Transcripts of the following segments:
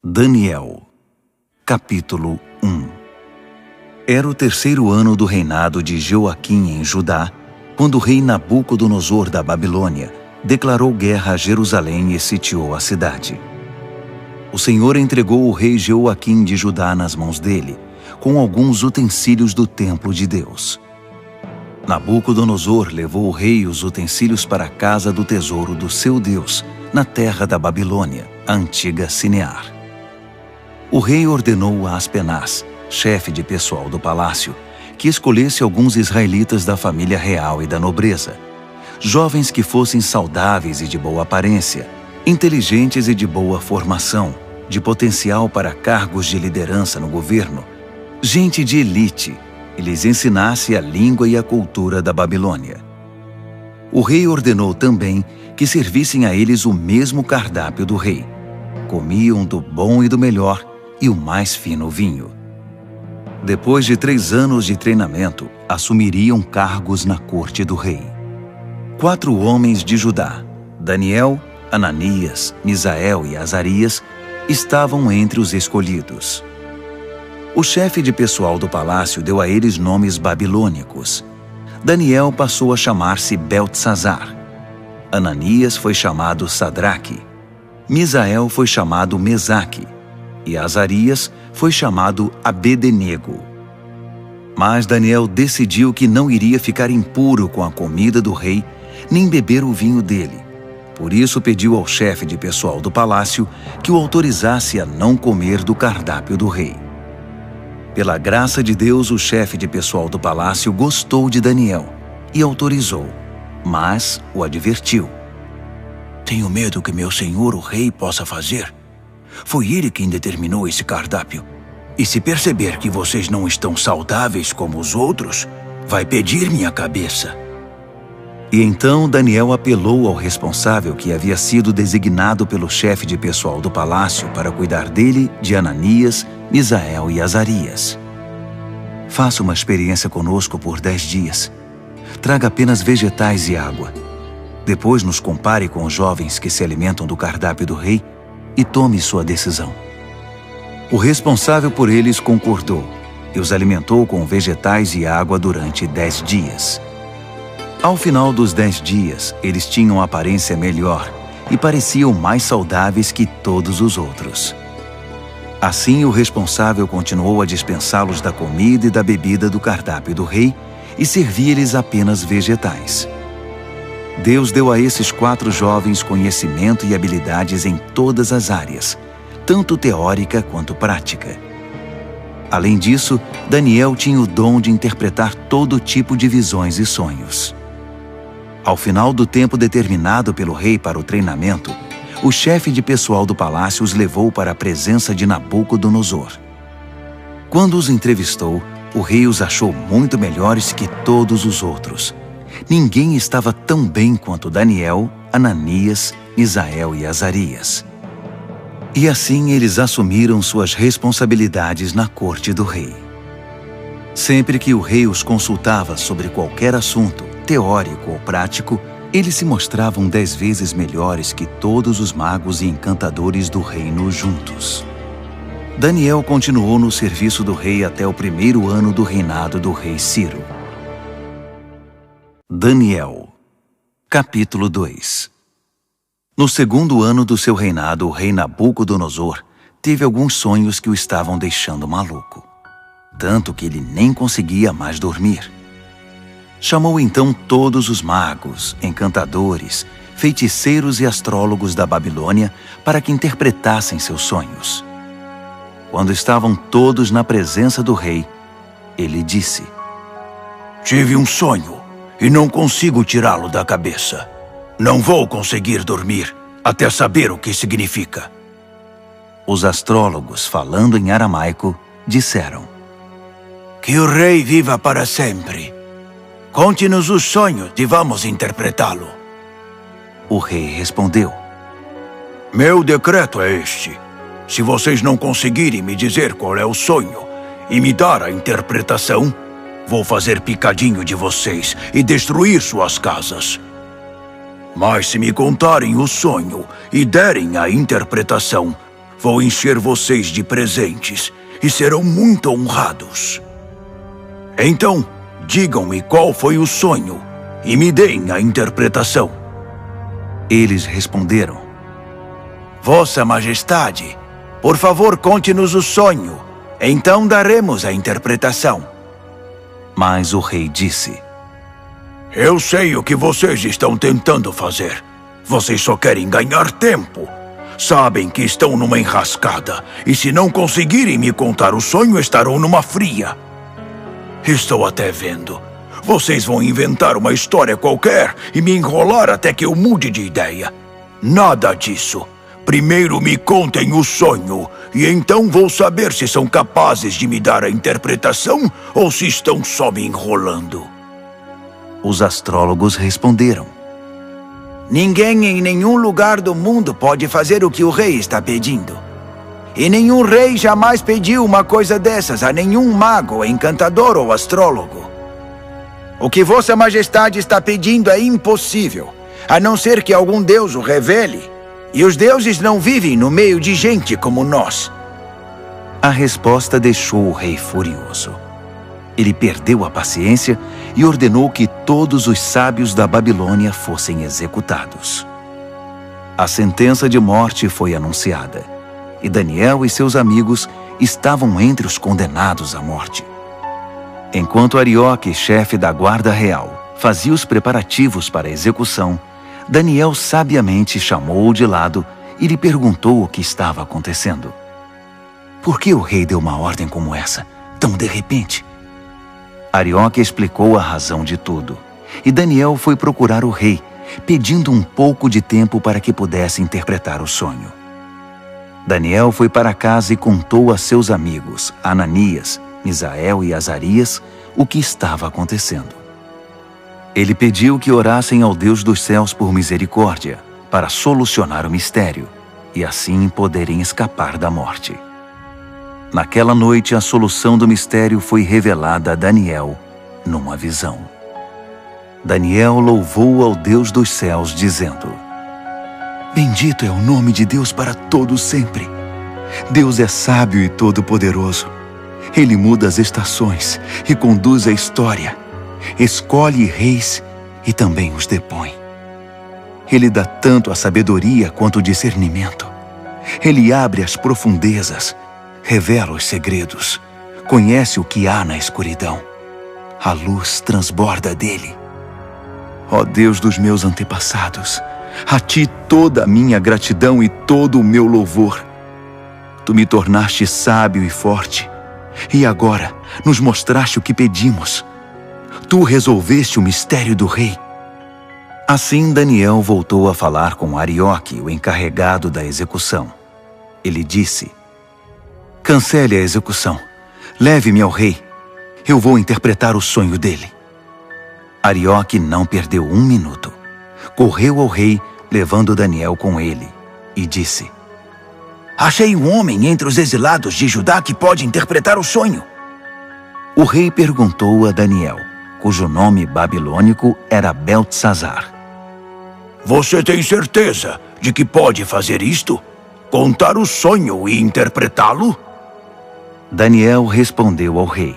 Daniel, capítulo 1. Era o 3º ano do reinado de Joaquim em Judá, quando o rei Nabucodonosor da Babilônia declarou guerra a Jerusalém e sitiou a cidade. O Senhor entregou o rei Joaquim de Judá nas mãos dele, com alguns utensílios do templo de Deus. Nabucodonosor levou o rei e os utensílios para a casa do tesouro do seu Deus, na terra da Babilônia, a antiga Sinear. O rei ordenou a Aspenaz, chefe de pessoal do palácio, que escolhesse alguns israelitas da família real e da nobreza, jovens que fossem saudáveis e de boa aparência, inteligentes e de boa formação, de potencial para cargos de liderança no governo, gente de elite, e lhes ensinasse a língua e a cultura da Babilônia. O rei ordenou também que servissem a eles o mesmo cardápio do rei. Comiam do bom e do melhor e o mais fino vinho. Depois de 3 anos de treinamento, assumiriam cargos na corte do rei. 4 homens de Judá, Daniel, Ananias, Misael e Azarias, estavam entre os escolhidos. O chefe de pessoal do palácio deu a eles nomes babilônicos. Daniel passou a chamar-se Beltesazar. Ananias foi chamado Sadraque. Misael foi chamado Mesaque. E Azarias foi chamado Abed-nego. Mas Daniel decidiu que não iria ficar impuro com a comida do rei, nem beber o vinho dele. Por isso pediu ao chefe de pessoal do palácio que o autorizasse a não comer do cardápio do rei. Pela graça de Deus, o chefe de pessoal do palácio gostou de Daniel e autorizou, mas o advertiu. Tenho medo que meu senhor o rei possa fazer. Foi ele quem determinou esse cardápio. E se perceber que vocês não estão saudáveis como os outros, vai pedir minha cabeça. E então Daniel apelou ao responsável que havia sido designado pelo chefe de pessoal do palácio para cuidar dele, de Ananias, Misael e Azarias. Faça uma experiência conosco por 10 dias. Traga apenas vegetais e água. Depois nos compare com os jovens que se alimentam do cardápio do rei e tome sua decisão. O responsável por eles concordou e os alimentou com vegetais e água durante 10 dias. Ao final dos 10 dias, eles tinham aparência melhor e pareciam mais saudáveis que todos os outros. Assim, o responsável continuou a dispensá-los da comida e da bebida do cardápio do rei e servia-lhes apenas vegetais. Deus deu a esses 4 jovens conhecimento e habilidades em todas as áreas, tanto teórica quanto prática. Além disso, Daniel tinha o dom de interpretar todo tipo de visões e sonhos. Ao final do tempo determinado pelo rei para o treinamento, o chefe de pessoal do palácio os levou para a presença de Nabucodonosor. Quando os entrevistou, o rei os achou muito melhores que todos os outros. Ninguém estava tão bem quanto Daniel, Ananias, Misael e Azarias. E assim eles assumiram suas responsabilidades na corte do rei. Sempre que o rei os consultava sobre qualquer assunto, teórico ou prático, eles se mostravam 10 vezes melhores que todos os magos e encantadores do reino juntos. Daniel continuou no serviço do rei até o 1º ano do reinado do rei Ciro. Daniel, capítulo 2. No 2º ano do seu reinado, o rei Nabucodonosor teve alguns sonhos que o estavam deixando maluco, tanto que ele nem conseguia mais dormir. Chamou então todos os magos, encantadores, feiticeiros e astrólogos da Babilônia para que interpretassem seus sonhos. Quando estavam todos na presença do rei, ele disse: Tive um sonho e não consigo tirá-lo da cabeça. Não vou conseguir dormir até saber o que significa. Os astrólogos, falando em aramaico, disseram: Que o rei viva para sempre. Conte-nos os sonhos e vamos interpretá-lo. O rei respondeu: Meu decreto é este. Se vocês não conseguirem me dizer qual é o sonho e me dar a interpretação, vou fazer picadinho de vocês e destruir suas casas. Mas se me contarem o sonho e derem a interpretação, Vou encher vocês de presentes e serão muito honrados. Então, digam-me qual foi o sonho e me deem a interpretação. Eles responderam: Vossa Majestade, por favor, conte-nos o sonho. Então daremos a interpretação. Mas o rei disse: Eu sei o que vocês estão tentando fazer. Vocês só querem ganhar tempo. Sabem que estão numa enrascada, e se não conseguirem me contar o sonho, estarão numa fria. Estou até vendo. Vocês vão inventar uma história qualquer e me enrolar até que eu mude de ideia. Nada disso. Primeiro me contem o sonho, e então vou saber se são capazes de me dar a interpretação ou se estão só me enrolando. Os astrólogos responderam: Ninguém em nenhum lugar do mundo pode fazer o que o rei está pedindo. E nenhum rei jamais pediu uma coisa dessas a nenhum mago, encantador ou astrólogo. O que Vossa Majestade está pedindo é impossível, a não ser que algum deus o revele. E os deuses não vivem no meio de gente como nós. A resposta deixou o rei furioso. Ele perdeu a paciência e ordenou que todos os sábios da Babilônia fossem executados. A sentença de morte foi anunciada, e Daniel e seus amigos estavam entre os condenados à morte. Enquanto Arioque, chefe da guarda real, fazia os preparativos para a execução, Daniel sabiamente chamou-o de lado e lhe perguntou o que estava acontecendo. Por que o rei deu uma ordem como essa, tão de repente? Arioque explicou a razão de tudo, e Daniel foi procurar o rei, pedindo um pouco de tempo para que pudesse interpretar o sonho. Daniel foi para casa e contou a seus amigos, Ananias, Misael e Azarias, o que estava acontecendo. Ele pediu que orassem ao Deus dos céus por misericórdia, para solucionar o mistério, e assim poderem escapar da morte. Naquela noite, a solução do mistério foi revelada a Daniel numa visão. Daniel louvou ao Deus dos céus, dizendo: Bendito é o nome de Deus para todo sempre. Deus é sábio e todo-poderoso. Ele muda as estações e conduz a história. Escolhe reis e também os depõe. Ele dá tanto a sabedoria quanto o discernimento. Ele abre as profundezas, revela os segredos, conhece o que há na escuridão. A luz transborda dele. Ó Deus dos meus antepassados, a ti toda a minha gratidão e todo o meu louvor. Tu me tornaste sábio e forte, e agora nos mostraste o que pedimos. Tu resolveste o mistério do rei. Assim Daniel voltou a falar com Arioque, o encarregado da execução. Ele disse: Cancele a execução. Leve-me ao rei. Eu vou interpretar o sonho dele. Arioque não perdeu um minuto. Correu ao rei, levando Daniel com ele, e disse: Achei um homem entre os exilados de Judá que pode interpretar o sonho. O rei perguntou a Daniel, cujo nome babilônico era Beltesazar: Você tem certeza de que pode fazer isto? Contar o sonho e interpretá-lo? Daniel respondeu ao rei: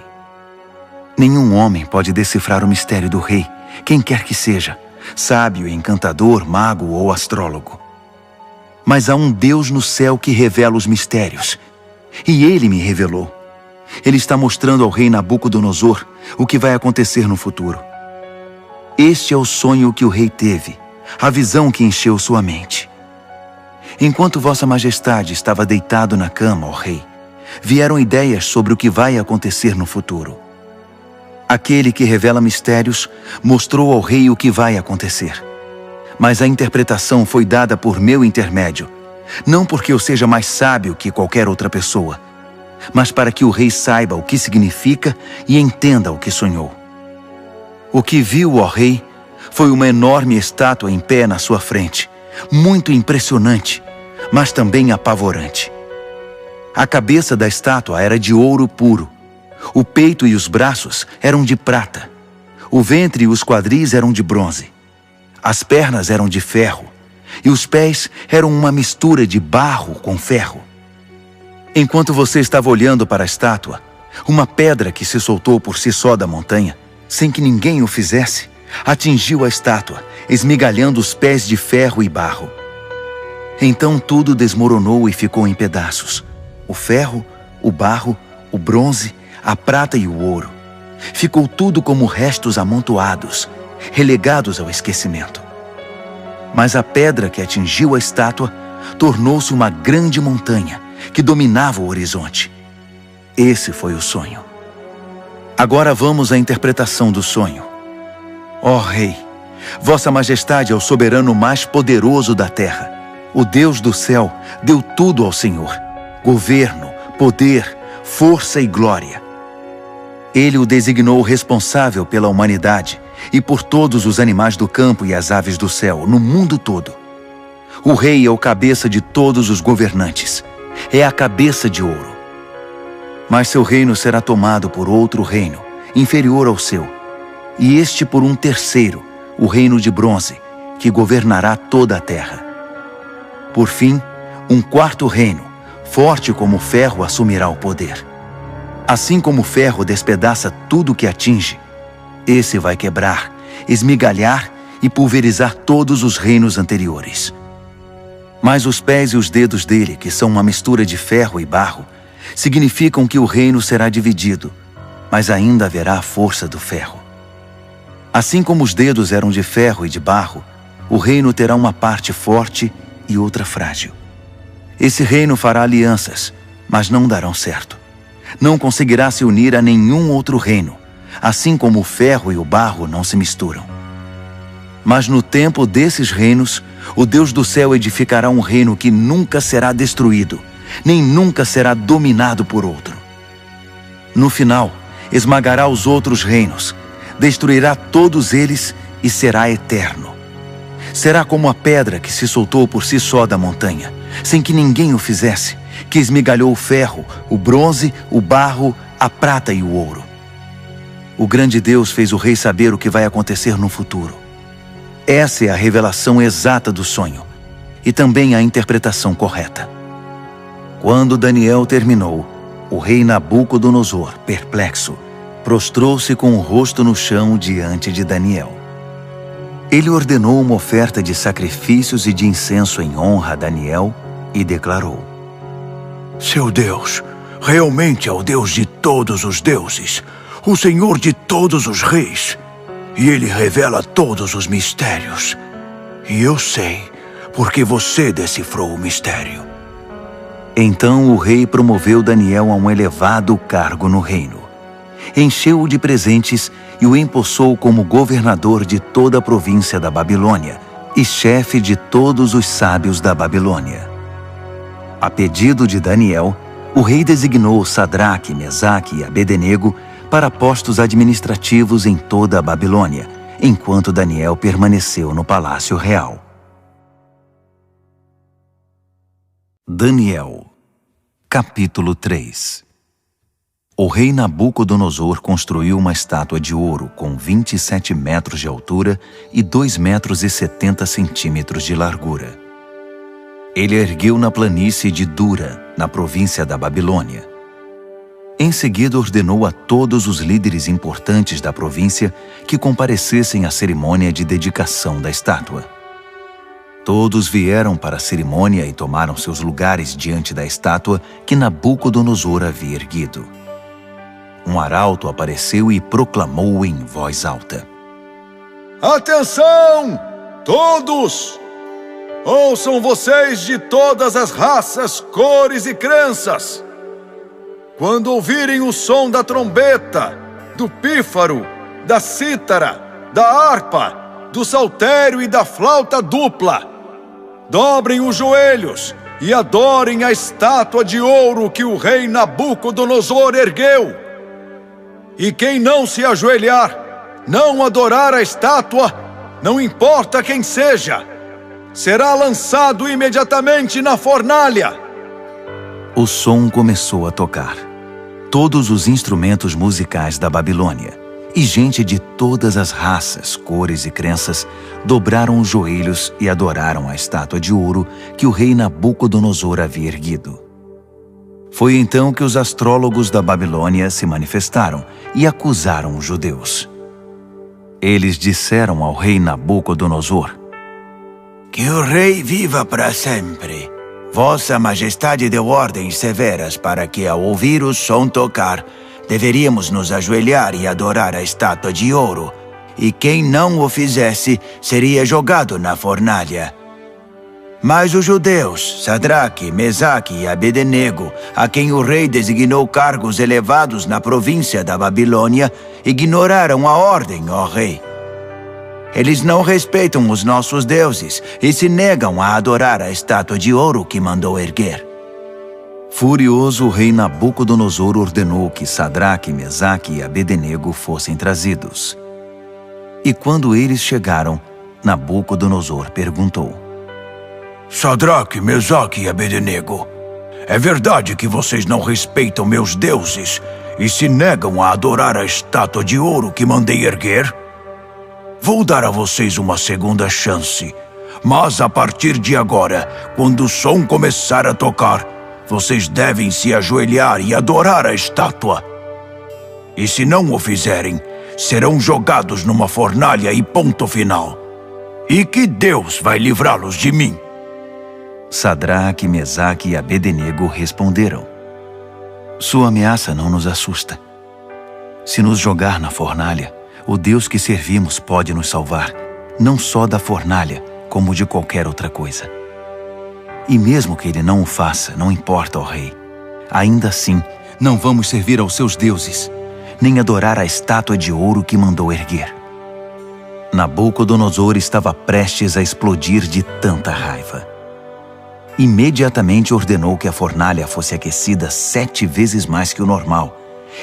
Nenhum homem pode decifrar o mistério do rei, quem quer que seja, sábio, encantador, mago ou astrólogo. Mas há um Deus no céu que revela os mistérios, e ele me revelou. Ele está mostrando ao rei Nabucodonosor o que vai acontecer no futuro. Este é o sonho que o rei teve, a visão que encheu sua mente. Enquanto Vossa Majestade estava deitado na cama, ó rei, vieram ideias sobre o que vai acontecer no futuro. Aquele que revela mistérios mostrou ao rei o que vai acontecer. Mas a interpretação foi dada por meu intermédio, não porque eu seja mais sábio que qualquer outra pessoa, mas para que o rei saiba o que significa e entenda o que sonhou. O que viu, ó rei, foi uma enorme estátua em pé na sua frente, muito impressionante, mas também apavorante. A cabeça da estátua era de ouro puro, o peito e os braços eram de prata, o ventre e os quadris eram de bronze, as pernas eram de ferro, e os pés eram uma mistura de barro com ferro. Enquanto você estava olhando para a estátua, uma pedra que se soltou por si só da montanha, sem que ninguém o fizesse, atingiu a estátua, esmigalhando os pés de ferro e barro. Então tudo desmoronou e ficou em pedaços. O ferro, o barro, o bronze, a prata e o ouro. Ficou tudo como restos amontoados, relegados ao esquecimento. Mas a pedra que atingiu a estátua tornou-se uma grande montanha que dominava o horizonte. Esse foi o sonho. Agora vamos à interpretação do sonho. Ó Rei, Vossa Majestade é o soberano mais poderoso da terra. O Deus do céu deu tudo ao Senhor: governo, poder, força e glória. Ele o designou responsável pela humanidade e por todos os animais do campo e as aves do céu, no mundo todo. O rei é o cabeça de todos os governantes. É a cabeça de ouro. Mas seu reino será tomado por outro reino, inferior ao seu, e este por um terceiro, o reino de bronze, que governará toda a terra. Por fim, um quarto reino, forte como o ferro, assumirá o poder. Assim como o ferro despedaça tudo que atinge, esse vai quebrar, esmigalhar e pulverizar todos os reinos anteriores. Mas os pés e os dedos dele, que são uma mistura de ferro e barro, significam que o reino será dividido, mas ainda haverá a força do ferro. Assim como os dedos eram de ferro e de barro, o reino terá uma parte forte e outra frágil. Esse reino fará alianças, mas não darão certo. Não conseguirá se unir a nenhum outro reino, assim como o ferro e o barro não se misturam. Mas no tempo desses reinos, o Deus do céu edificará um reino que nunca será destruído, nem nunca será dominado por outro. No final, esmagará os outros reinos, destruirá todos eles e será eterno. Será como a pedra que se soltou por si só da montanha, sem que ninguém o fizesse, que esmigalhou o ferro, o bronze, o barro, a prata e o ouro. O grande Deus fez o rei saber o que vai acontecer no futuro. Essa é a revelação exata do sonho, e também a interpretação correta. Quando Daniel terminou, o rei Nabucodonosor, perplexo, prostrou-se com o rosto no chão diante de Daniel. Ele ordenou uma oferta de sacrifícios e de incenso em honra a Daniel e declarou: Seu Deus realmente é o Deus de todos os deuses, o Senhor de todos os reis, e Ele revela todos os mistérios. E eu sei, porque você decifrou o mistério. Então o rei promoveu Daniel a um elevado cargo no reino. Encheu-o de presentes e o empossou como governador de toda a província da Babilônia e chefe de todos os sábios da Babilônia. A pedido de Daniel, o rei designou Sadraque, Mesaque e Abednego para postos administrativos em toda a Babilônia, enquanto Daniel permaneceu no palácio real. Daniel, capítulo 3. O rei Nabucodonosor construiu uma estátua de ouro com 27 metros de altura e 2,70 metros de largura. Ele a ergueu na planície de Dura, na província da Babilônia. Em seguida ordenou a todos os líderes importantes da província que comparecessem à cerimônia de dedicação da estátua. Todos vieram para a cerimônia e tomaram seus lugares diante da estátua que Nabucodonosor havia erguido. Um arauto apareceu e proclamou em voz alta: Atenção, todos! Ouçam vocês de todas as raças, cores e crenças! Quando ouvirem o som da trombeta, do pífaro, da cítara, da harpa, do saltério e da flauta dupla, dobrem os joelhos e adorem a estátua de ouro que o rei Nabucodonosor ergueu. E quem não se ajoelhar, não adorar a estátua, não importa quem seja, será lançado imediatamente na fornalha. O som começou a tocar. Todos os instrumentos musicais da Babilônia e gente de todas as raças, cores e crenças dobraram os joelhos e adoraram a estátua de ouro que o rei Nabucodonosor havia erguido. Foi então que os astrólogos da Babilônia se manifestaram e acusaram os judeus. Eles disseram ao rei Nabucodonosor: Que o rei viva para sempre. Vossa Majestade deu ordens severas para que, ao ouvir o som tocar, deveríamos nos ajoelhar e adorar a estátua de ouro, e quem não o fizesse seria jogado na fornalha. Mas os judeus, Sadraque, Mesaque e Abednego, a quem o rei designou cargos elevados na província da Babilônia, ignoraram a ordem, ó rei. Eles não respeitam os nossos deuses e se negam a adorar a estátua de ouro que mandou erguer. Furioso, o rei Nabucodonosor ordenou que Sadraque, Mesaque e Abednego fossem trazidos. E quando eles chegaram, Nabucodonosor perguntou: Sadraque, Mesaque e Abednego, é verdade que vocês não respeitam meus deuses e se negam a adorar a estátua de ouro que mandei erguer? Vou dar a vocês uma segunda chance, mas a partir de agora, quando o som começar a tocar, vocês devem se ajoelhar e adorar a estátua. E se não o fizerem, serão jogados numa fornalha e ponto final. E que Deus vai livrá-los de mim? Sadraque, Mesaque e Abednego responderam: Sua ameaça não nos assusta. Se nos jogar na fornalha, o Deus que servimos pode nos salvar, não só da fornalha, como de qualquer outra coisa. E mesmo que ele não o faça, não importa, ó rei. Ainda assim, não vamos servir aos seus deuses, nem adorar a estátua de ouro que mandou erguer. Nabucodonosor estava prestes a explodir de tanta raiva. Imediatamente ordenou que a fornalha fosse aquecida 7 vezes mais que o normal,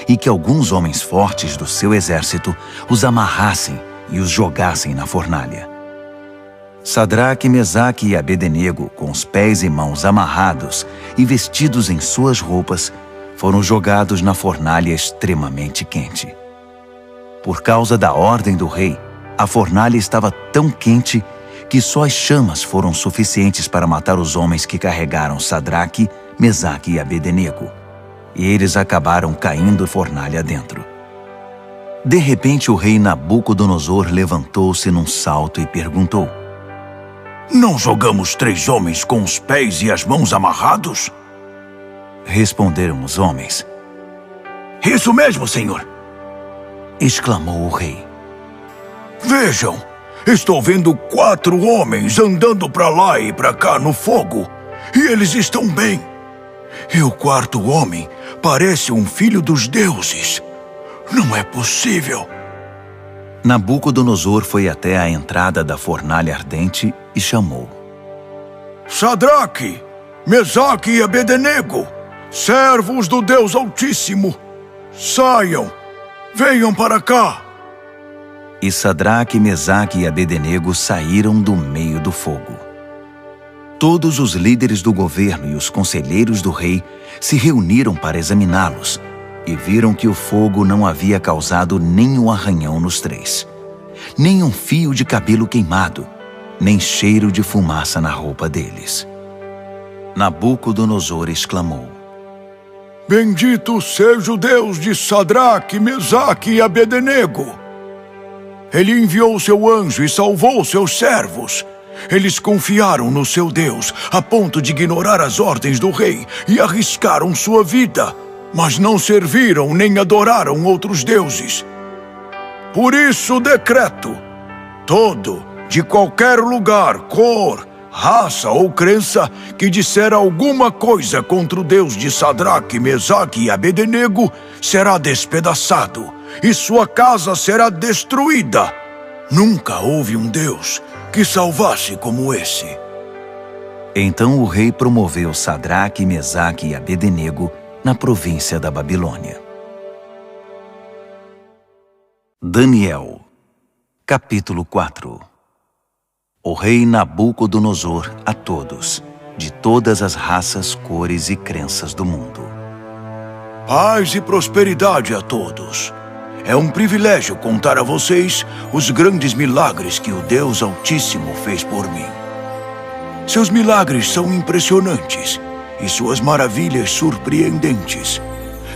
e que alguns homens fortes do seu exército os amarrassem e os jogassem na fornalha. Sadraque, Mesaque e Abednego, com os pés e mãos amarrados e vestidos em suas roupas, foram jogados na fornalha extremamente quente. Por causa da ordem do rei, a fornalha estava tão quente que só as chamas foram suficientes para matar os homens que carregaram Sadraque, Mesaque e Abednego. E eles acabaram caindo fornalha dentro. De repente, o rei Nabucodonosor levantou-se num salto e perguntou: Não jogamos 3 homens com os pés e as mãos amarrados? Responderam os homens. Isso mesmo, senhor! Exclamou o rei. Vejam, estou vendo 4 homens andando para lá e para cá no fogo, e eles estão bem. E o 4º homem parece um filho dos deuses. Não é possível. Nabucodonosor foi até a entrada da fornalha ardente e chamou: Sadraque, Mesaque e Abednego, servos do Deus Altíssimo, saiam, venham para cá. E Sadraque, Mesaque e Abednego saíram do meio do fogo. Todos os líderes do governo e os conselheiros do rei se reuniram para examiná-los e viram que o fogo não havia causado nenhum arranhão nos 3, nem um fio de cabelo queimado, nem cheiro de fumaça na roupa deles. Nabucodonosor exclamou: Bendito seja o Deus de Sadraque, Mesaque e Abednego! Ele enviou seu anjo e salvou seus servos. Eles confiaram no seu Deus a ponto de ignorar as ordens do rei e arriscaram sua vida, mas não serviram nem adoraram outros deuses. Por isso decreto: todo, de qualquer lugar, cor, raça ou crença, que disser alguma coisa contra o Deus de Sadraque, Mesaque e Abednego, será despedaçado, e sua casa será destruída. Nunca houve um Deus que salvasse como esse. Então o rei promoveu Sadraque, Mesaque e Abednego na província da Babilônia. Daniel, capítulo 4. O rei Nabucodonosor a todos, de todas as raças, cores e crenças do mundo. Paz e prosperidade a todos. É um privilégio contar a vocês os grandes milagres que o Deus Altíssimo fez por mim. Seus milagres são impressionantes e suas maravilhas surpreendentes.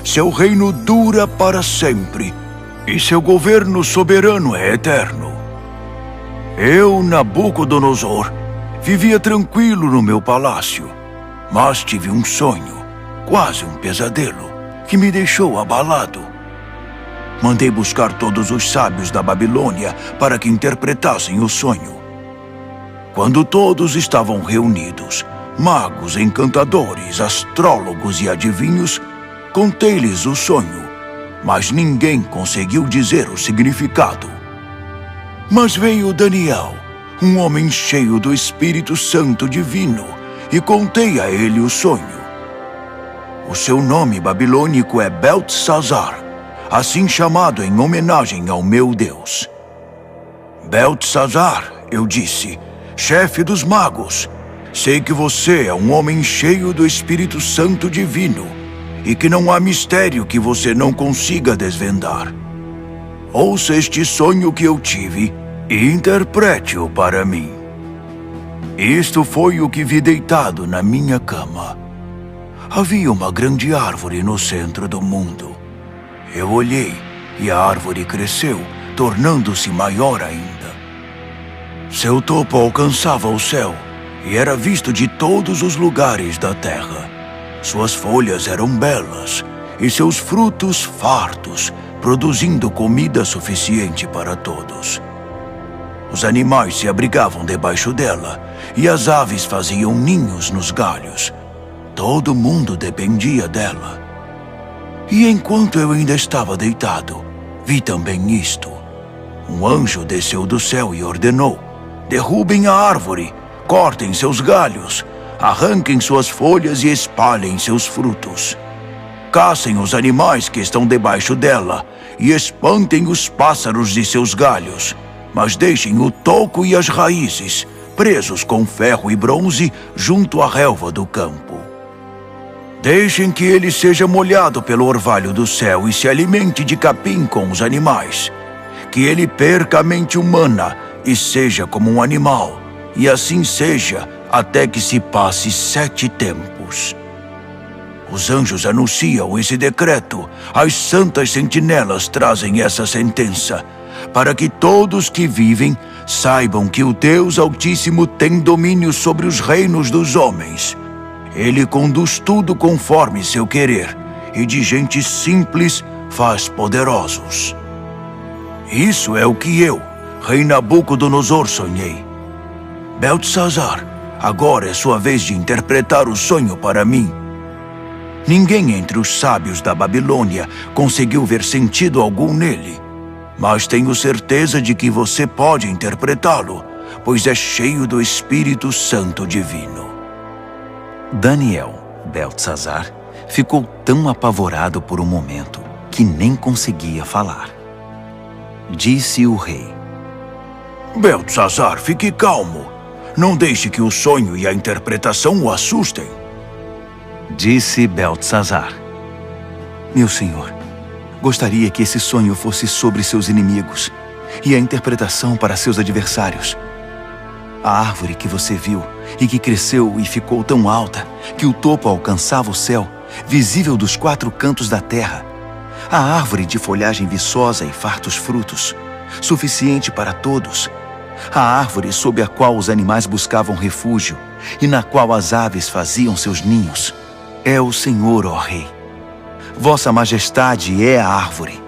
Seu reino dura para sempre, e seu governo soberano é eterno. Eu, Nabucodonosor, vivia tranquilo no meu palácio, mas tive um sonho, quase um pesadelo, que me deixou abalado. Mandei buscar todos os sábios da Babilônia para que interpretassem o sonho. Quando todos estavam reunidos, magos, encantadores, astrólogos e adivinhos, contei-lhes o sonho, mas ninguém conseguiu dizer o significado. Mas veio Daniel, um homem cheio do Espírito Santo divino, e contei a ele o sonho. O seu nome babilônico é Beltesazar, assim chamado em homenagem ao meu Deus. Beltesazar, eu disse, chefe dos magos, sei que você é um homem cheio do Espírito Santo divino e que não há mistério que você não consiga desvendar. Ouça este sonho que eu tive e interprete-o para mim. Isto foi o que vi deitado na minha cama. Havia uma grande árvore no centro do mundo. Eu olhei e a árvore cresceu, tornando-se maior ainda. Seu topo alcançava o céu e era visto de todos os lugares da terra. Suas folhas eram belas e seus frutos fartos, produzindo comida suficiente para todos. Os animais se abrigavam debaixo dela e as aves faziam ninhos nos galhos. Todo mundo dependia dela. E enquanto eu ainda estava deitado, vi também isto. Um anjo desceu do céu e ordenou: derrubem a árvore, cortem seus galhos, arranquem suas folhas e espalhem seus frutos. Caçem os animais que estão debaixo dela e espantem os pássaros de seus galhos, mas deixem o toco e as raízes presos com ferro e bronze junto à relva do campo. Deixem que ele seja molhado pelo orvalho do céu e se alimente de capim com os animais. Que ele perca a mente humana e seja como um animal, e assim seja até que se passe 7 tempos. Os anjos anunciam esse decreto, as santas sentinelas trazem essa sentença, para que todos que vivem saibam que o Deus Altíssimo tem domínio sobre os reinos dos homens. Ele conduz tudo conforme seu querer, e de gente simples faz poderosos. Isso é o que eu, rei Nabucodonosor, sonhei. Beltesazar, agora é sua vez de interpretar o sonho para mim. Ninguém entre os sábios da Babilônia conseguiu ver sentido algum nele, mas tenho certeza de que você pode interpretá-lo, pois é cheio do Espírito Santo divino. Daniel, Beltesazar, ficou tão apavorado por um momento que nem conseguia falar. Disse o rei: Beltesazar, fique calmo. Não deixe que o sonho e a interpretação o assustem. Disse Beltesazar: meu senhor, gostaria que esse sonho fosse sobre seus inimigos e a interpretação para seus adversários. A árvore que você viu e que cresceu e ficou tão alta que o topo alcançava o céu, visível dos 4 cantos da terra. A árvore de folhagem viçosa e fartos frutos, suficiente para todos. A árvore sob a qual os animais buscavam refúgio e na qual as aves faziam seus ninhos. É o Senhor, ó Rei. Vossa Majestade é a árvore.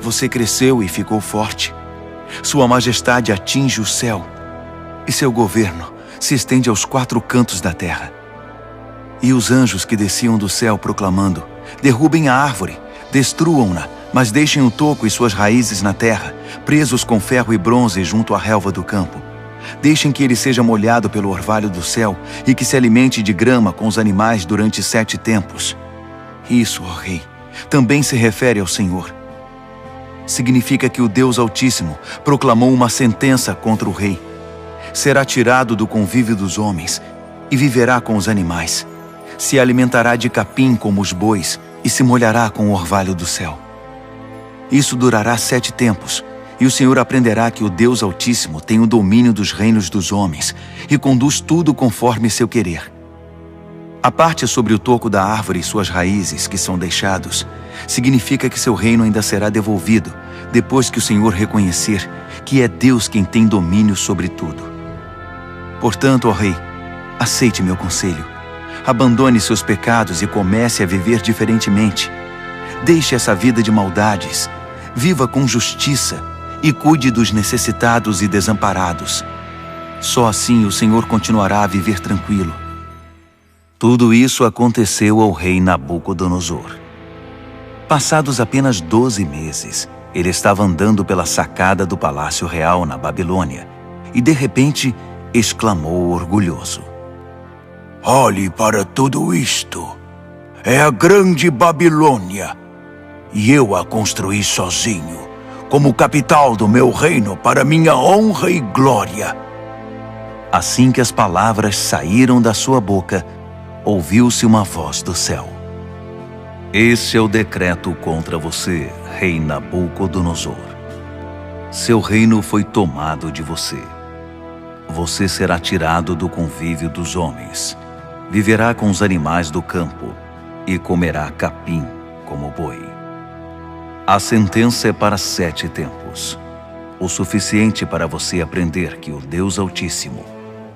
Você cresceu e ficou forte. Sua Majestade atinge o céu e seu governo se estende aos 4 cantos da terra. E os anjos que desciam do céu proclamando: derrubem a árvore, destruam-na, mas deixem o toco e suas raízes na terra, presos com ferro e bronze junto à relva do campo. Deixem que ele seja molhado pelo orvalho do céu e que se alimente de grama com os animais durante 7 tempos. Isso, ó Rei, também se refere ao Senhor. Significa que o Deus Altíssimo proclamou uma sentença contra o rei. Será tirado do convívio dos homens e viverá com os animais. Se alimentará de capim como os bois e se molhará com o orvalho do céu. Isso durará 7 tempos, e o Senhor aprenderá que o Deus Altíssimo tem o domínio dos reinos dos homens e conduz tudo conforme seu querer. A parte sobre o toco da árvore e suas raízes que são deixados, significa que seu reino ainda será devolvido, depois que o Senhor reconhecer que é Deus quem tem domínio sobre tudo. Portanto, ó rei, aceite meu conselho. Abandone seus pecados e comece a viver diferentemente. Deixe essa vida de maldades, viva com justiça e cuide dos necessitados e desamparados. Só assim o Senhor continuará a viver tranquilo. Tudo isso aconteceu ao rei Nabucodonosor. Passados apenas 12 meses, ele estava andando pela sacada do palácio real na Babilônia e, de repente, exclamou orgulhoso: Olhe para tudo isto. É a grande Babilônia. E eu a construí sozinho, como capital do meu reino para minha honra e glória. Assim que as palavras saíram da sua boca, ouviu-se uma voz do céu: Esse é o decreto contra você, rei Nabucodonosor. Seu reino foi tomado de você. Você será tirado do convívio dos homens, viverá com os animais do campo e comerá capim como boi. A sentença é para 7 tempos, o suficiente para você aprender que o Deus Altíssimo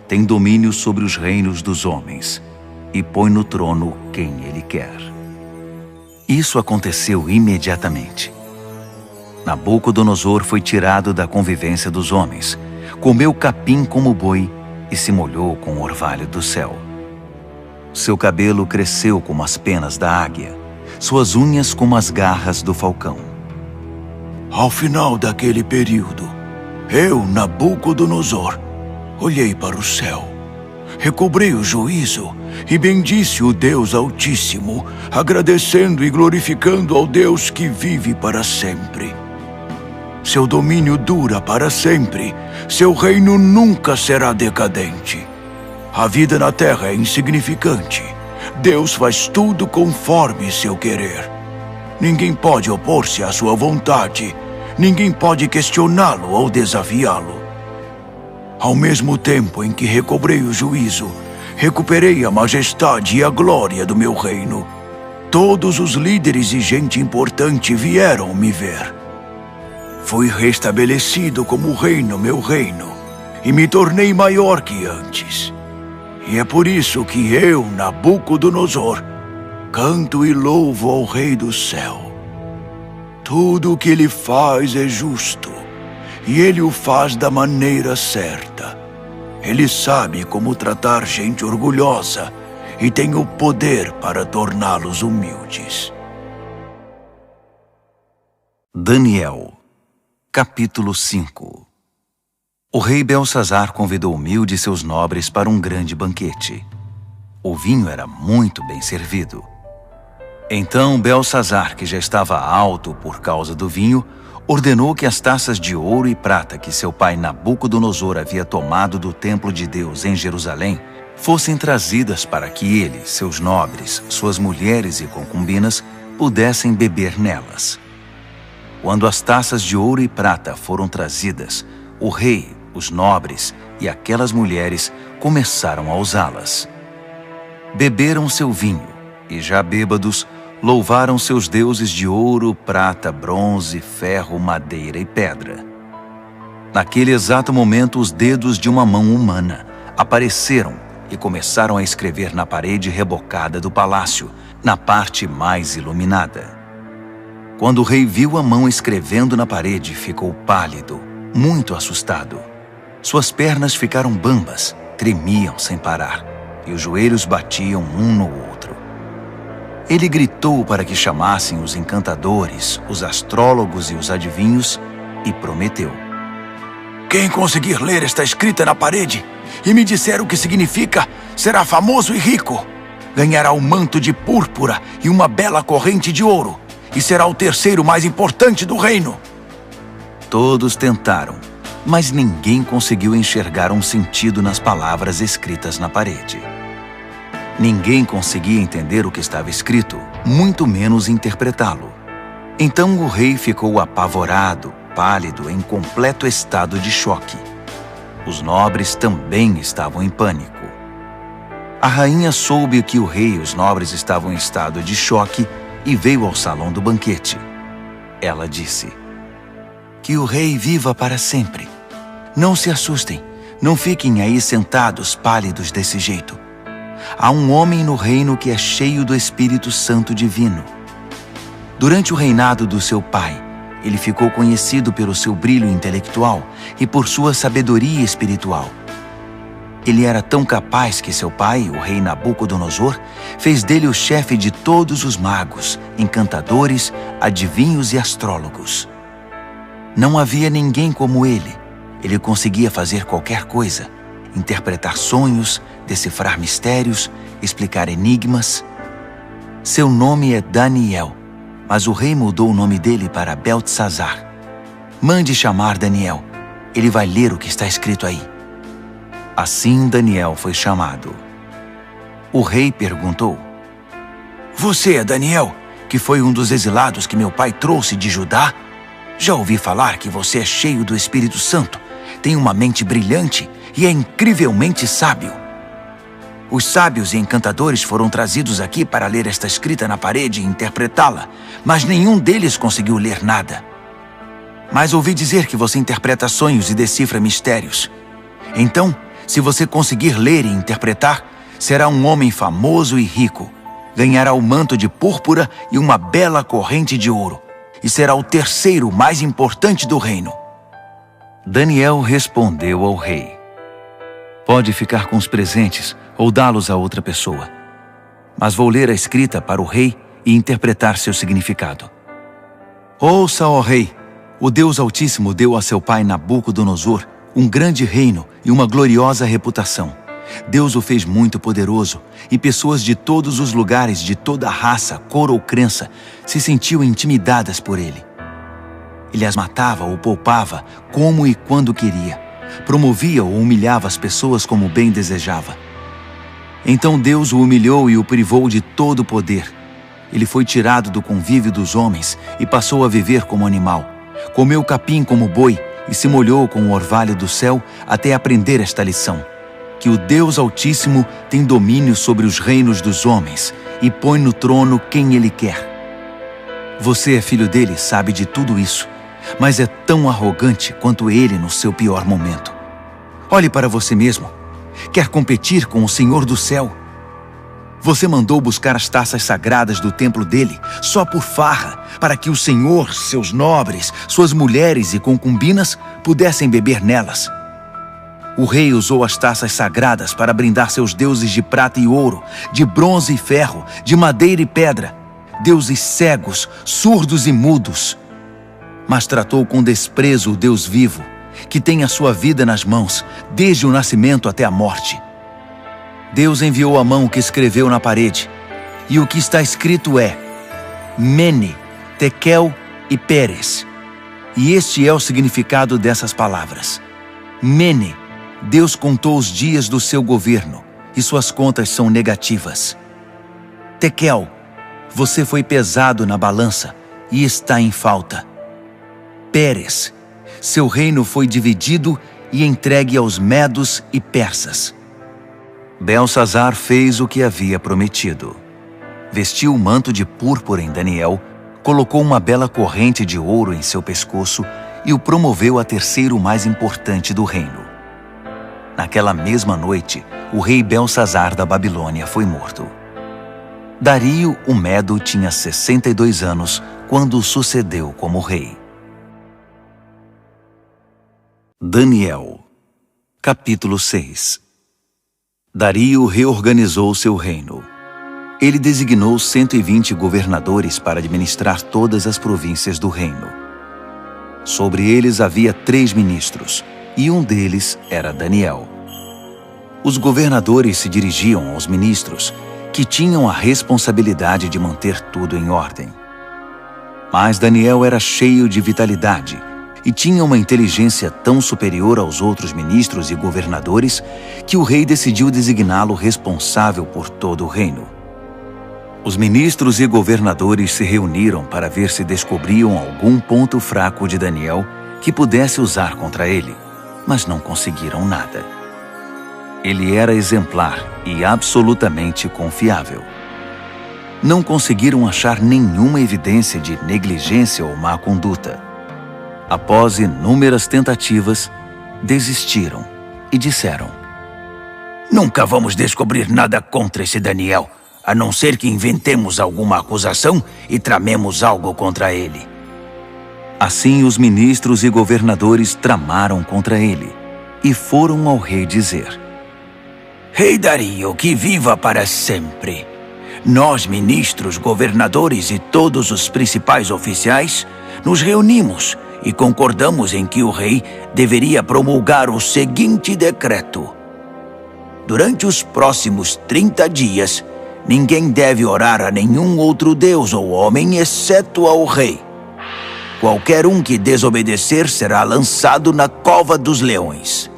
tem domínio sobre os reinos dos homens e põe no trono quem Ele quer. Isso aconteceu imediatamente. Nabucodonosor foi tirado da convivência dos homens, comeu capim como boi e se molhou com o orvalho do céu. Seu cabelo cresceu como as penas da águia, suas unhas como as garras do falcão. Ao final daquele período, eu, Nabucodonosor, olhei para o céu, recobrei o juízo e bendisse o Deus Altíssimo, agradecendo e glorificando ao Deus que vive para sempre. Seu domínio dura para sempre, seu reino nunca será decadente. A vida na terra é insignificante. Deus faz tudo conforme seu querer. Ninguém pode opor-se à sua vontade. Ninguém pode questioná-lo ou desafiá-lo. Ao mesmo tempo em que recobrei o juízo, recuperei a majestade e a glória do meu reino. Todos os líderes e gente importante vieram me ver. Fui restabelecido como rei no meu reino e me tornei maior que antes. E é por isso que eu, Nabucodonosor, canto e louvo ao Rei do céu. Tudo o que ele faz é justo, e ele o faz da maneira certa. Ele sabe como tratar gente orgulhosa e tem o poder para torná-los humildes. Daniel, capítulo 5. O rei Belsazar convidou Mil de seus nobres para um grande banquete. O vinho era muito bem servido. Então Belsazar, que já estava alto por causa do vinho, ordenou que as taças de ouro e prata que seu pai Nabucodonosor havia tomado do templo de Deus em Jerusalém fossem trazidas para que ele, seus nobres, suas mulheres e concubinas pudessem beber nelas. Quando as taças de ouro e prata foram trazidas, o rei, os nobres e aquelas mulheres começaram a usá-las. Beberam seu vinho e, já bêbados, louvaram seus deuses de ouro, prata, bronze, ferro, madeira e pedra. Naquele exato momento, os dedos de uma mão humana apareceram e começaram a escrever na parede rebocada do palácio, na parte mais iluminada. Quando o rei viu a mão escrevendo na parede, ficou pálido, muito assustado. Suas pernas ficaram bambas, tremiam sem parar, e os joelhos batiam um no outro. Ele gritou para que chamassem os encantadores, os astrólogos e os adivinhos, e prometeu: Quem conseguir ler esta escrita na parede e me disser o que significa, será famoso e rico. Ganhará um manto de púrpura e uma bela corrente de ouro, e será o terceiro mais importante do reino. Todos tentaram, mas ninguém conseguiu enxergar um sentido nas palavras escritas na parede. Ninguém conseguia entender o que estava escrito, muito menos interpretá-lo. Então o rei ficou apavorado, pálido, em completo estado de choque. Os nobres também estavam em pânico. A rainha soube que o rei e os nobres estavam em estado de choque e veio ao salão do banquete. Ela disse: "Que o rei viva para sempre. Não se assustem, não fiquem aí sentados pálidos desse jeito. Há um homem no reino que é cheio do Espírito Santo divino. Durante o reinado do seu pai, ele ficou conhecido pelo seu brilho intelectual e por sua sabedoria espiritual. Ele era tão capaz que seu pai, o rei Nabucodonosor, fez dele o chefe de todos os magos, encantadores, adivinhos e astrólogos. Não havia ninguém como ele. Ele conseguia fazer qualquer coisa: interpretar sonhos, decifrar mistérios, explicar enigmas. Seu nome é Daniel, mas o rei mudou o nome dele para Beltesazar. Mande chamar Daniel. Ele vai ler o que está escrito aí." Assim Daniel foi chamado. O rei perguntou: "Você é Daniel, que foi um dos exilados que meu pai trouxe de Judá? Já ouvi falar que você é cheio do Espírito Santo, tem uma mente brilhante e é incrivelmente sábio. Os sábios e encantadores foram trazidos aqui para ler esta escrita na parede e interpretá-la, mas nenhum deles conseguiu ler nada. Mas ouvi dizer que você interpreta sonhos e decifra mistérios. Então, se você conseguir ler e interpretar, será um homem famoso e rico. Ganhará o manto de púrpura e uma bela corrente de ouro, e será o terceiro mais importante do reino." Daniel respondeu ao rei: "Pode ficar com os presentes ou dá-los a outra pessoa. Mas vou ler a escrita para o rei e interpretar seu significado. Ouça, ó rei, o Deus Altíssimo deu a seu pai Nabucodonosor um grande reino e uma gloriosa reputação. Deus o fez muito poderoso, e pessoas de todos os lugares, de toda raça, cor ou crença, se sentiam intimidadas por ele. Ele as matava ou poupava, como e quando queria. Promovia ou humilhava as pessoas como bem desejava. Então Deus o humilhou e o privou de todo o poder. Ele foi tirado do convívio dos homens e passou a viver como animal. Comeu capim como boi e se molhou com o orvalho do céu até aprender esta lição: que o Deus Altíssimo tem domínio sobre os reinos dos homens e põe no trono quem ele quer. Você é filho dele, sabe de tudo isso, mas é tão arrogante quanto ele no seu pior momento. Olhe para você mesmo. Quer competir com o Senhor do céu? Você mandou buscar as taças sagradas do templo dele só por farra, para que o Senhor, seus nobres, suas mulheres e concubinas pudessem beber nelas. O rei usou as taças sagradas para brindar seus deuses de prata e ouro, de bronze e ferro, de madeira e pedra, deuses cegos, surdos e mudos. Mas tratou com desprezo o Deus vivo, que tem a sua vida nas mãos, desde o nascimento até a morte. Deus enviou a mão que escreveu na parede, e o que está escrito é: Mene, Tekel e Peres. E este é o significado dessas palavras. Mene, Deus contou os dias do seu governo, e suas contas são negativas. Tekel, você foi pesado na balança e está em falta. Peres, seu reino foi dividido e entregue aos medos e persas. Beltesazar fez o que havia prometido. Vestiu o manto de púrpura em Daniel, colocou uma bela corrente de ouro em seu pescoço e o promoveu a terceiro mais importante do reino. Naquela mesma noite, o rei Beltesazar da Babilônia foi morto. Dario, o Medo, tinha 62 anos quando o sucedeu como rei. Daniel, capítulo 6. Dario reorganizou seu reino. Ele designou 120 governadores para administrar todas as províncias do reino. Sobre eles havia 3 ministros, e um deles era Daniel. Os governadores se dirigiam aos ministros, que tinham a responsabilidade de manter tudo em ordem. Mas Daniel era cheio de vitalidade e tinha uma inteligência tão superior aos outros ministros e governadores que o rei decidiu designá-lo responsável por todo o reino. Os ministros e governadores se reuniram para ver se descobriam algum ponto fraco de Daniel que pudesse usar contra ele, mas não conseguiram nada. Ele era exemplar e absolutamente confiável. Não conseguiram achar nenhuma evidência de negligência ou má conduta. Após inúmeras tentativas, desistiram e disseram: Nunca vamos descobrir nada contra esse Daniel, a não ser que inventemos alguma acusação e tramemos algo contra ele. Assim, os ministros e governadores tramaram contra ele e foram ao rei dizer: Rei Dario, que viva para sempre! Nós, ministros, governadores e todos os principais oficiais, nos reunimos e concordamos em que o rei deveria promulgar o seguinte decreto. Durante os próximos 30 dias, ninguém deve orar a nenhum outro deus ou homem exceto ao rei. Qualquer um que desobedecer será lançado na cova dos leões.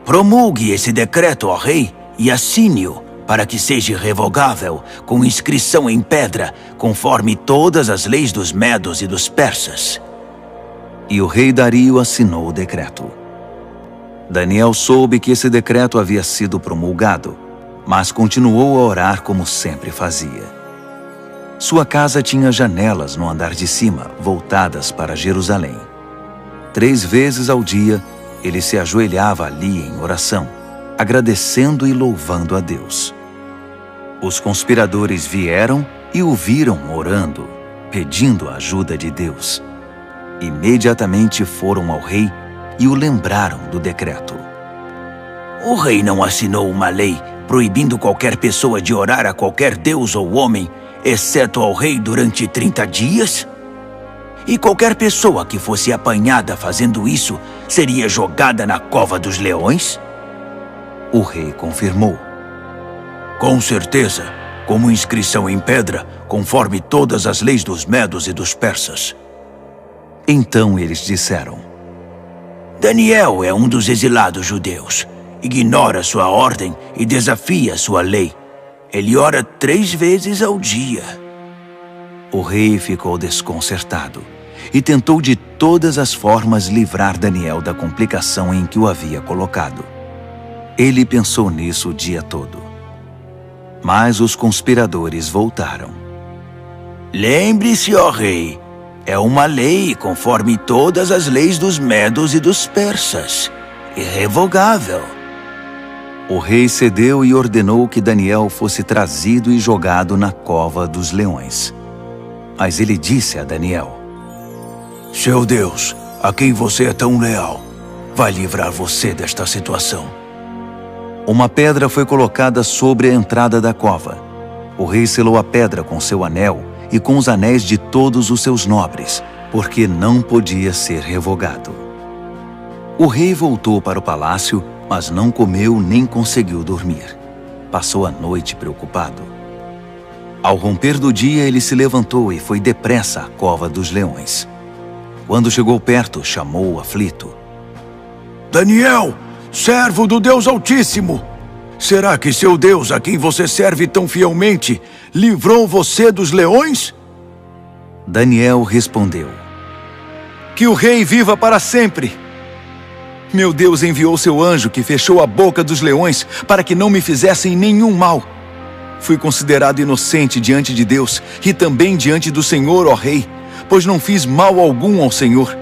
Promulgue esse decreto, ó rei, e assine-o, para que seja revogável, com inscrição em pedra, conforme todas as leis dos medos e dos persas. E o rei Dario assinou o decreto. Daniel soube que esse decreto havia sido promulgado, mas continuou a orar como sempre fazia. Sua casa tinha janelas no andar de cima, voltadas para Jerusalém. 3 vezes ao dia, ele se ajoelhava ali em oração, agradecendo e louvando a Deus. Os conspiradores vieram e o viram orando, pedindo a ajuda de Deus. Imediatamente foram ao rei e o lembraram do decreto. O rei não assinou uma lei proibindo qualquer pessoa de orar a qualquer deus ou homem, exceto ao rei durante 30 dias? E qualquer pessoa que fosse apanhada fazendo isso seria jogada na cova dos leões? O rei confirmou. Com certeza, como inscrição em pedra, conforme todas as leis dos medos e dos persas. Então eles disseram: Daniel é um dos exilados judeus. Ignora sua ordem e desafia sua lei. Ele ora 3 vezes ao dia. O rei ficou desconcertado e tentou de todas as formas livrar Daniel da complicação em que o havia colocado. Ele pensou nisso o dia todo. Mas os conspiradores voltaram. Lembre-se, ó rei, é uma lei conforme todas as leis dos medos e dos persas. Irrevogável. O rei cedeu e ordenou que Daniel fosse trazido e jogado na cova dos leões. Mas ele disse a Daniel: Seu Deus, a quem você é tão leal, vai livrar você desta situação. Uma pedra foi colocada sobre a entrada da cova. O rei selou a pedra com seu anel e com os anéis de todos os seus nobres, porque não podia ser revogado. O rei voltou para o palácio, mas não comeu nem conseguiu dormir. Passou a noite preocupado. Ao romper do dia, ele se levantou e foi depressa à cova dos leões. Quando chegou perto, chamou o aflito: Daniel, servo do Deus Altíssimo! Será que seu Deus, a quem você serve tão fielmente, livrou você dos leões? Daniel respondeu: Que o rei viva para sempre! Meu Deus enviou seu anjo que fechou a boca dos leões para que não me fizessem nenhum mal. Fui considerado inocente diante de Deus e também diante do Senhor, ó rei, pois não fiz mal algum ao Senhor.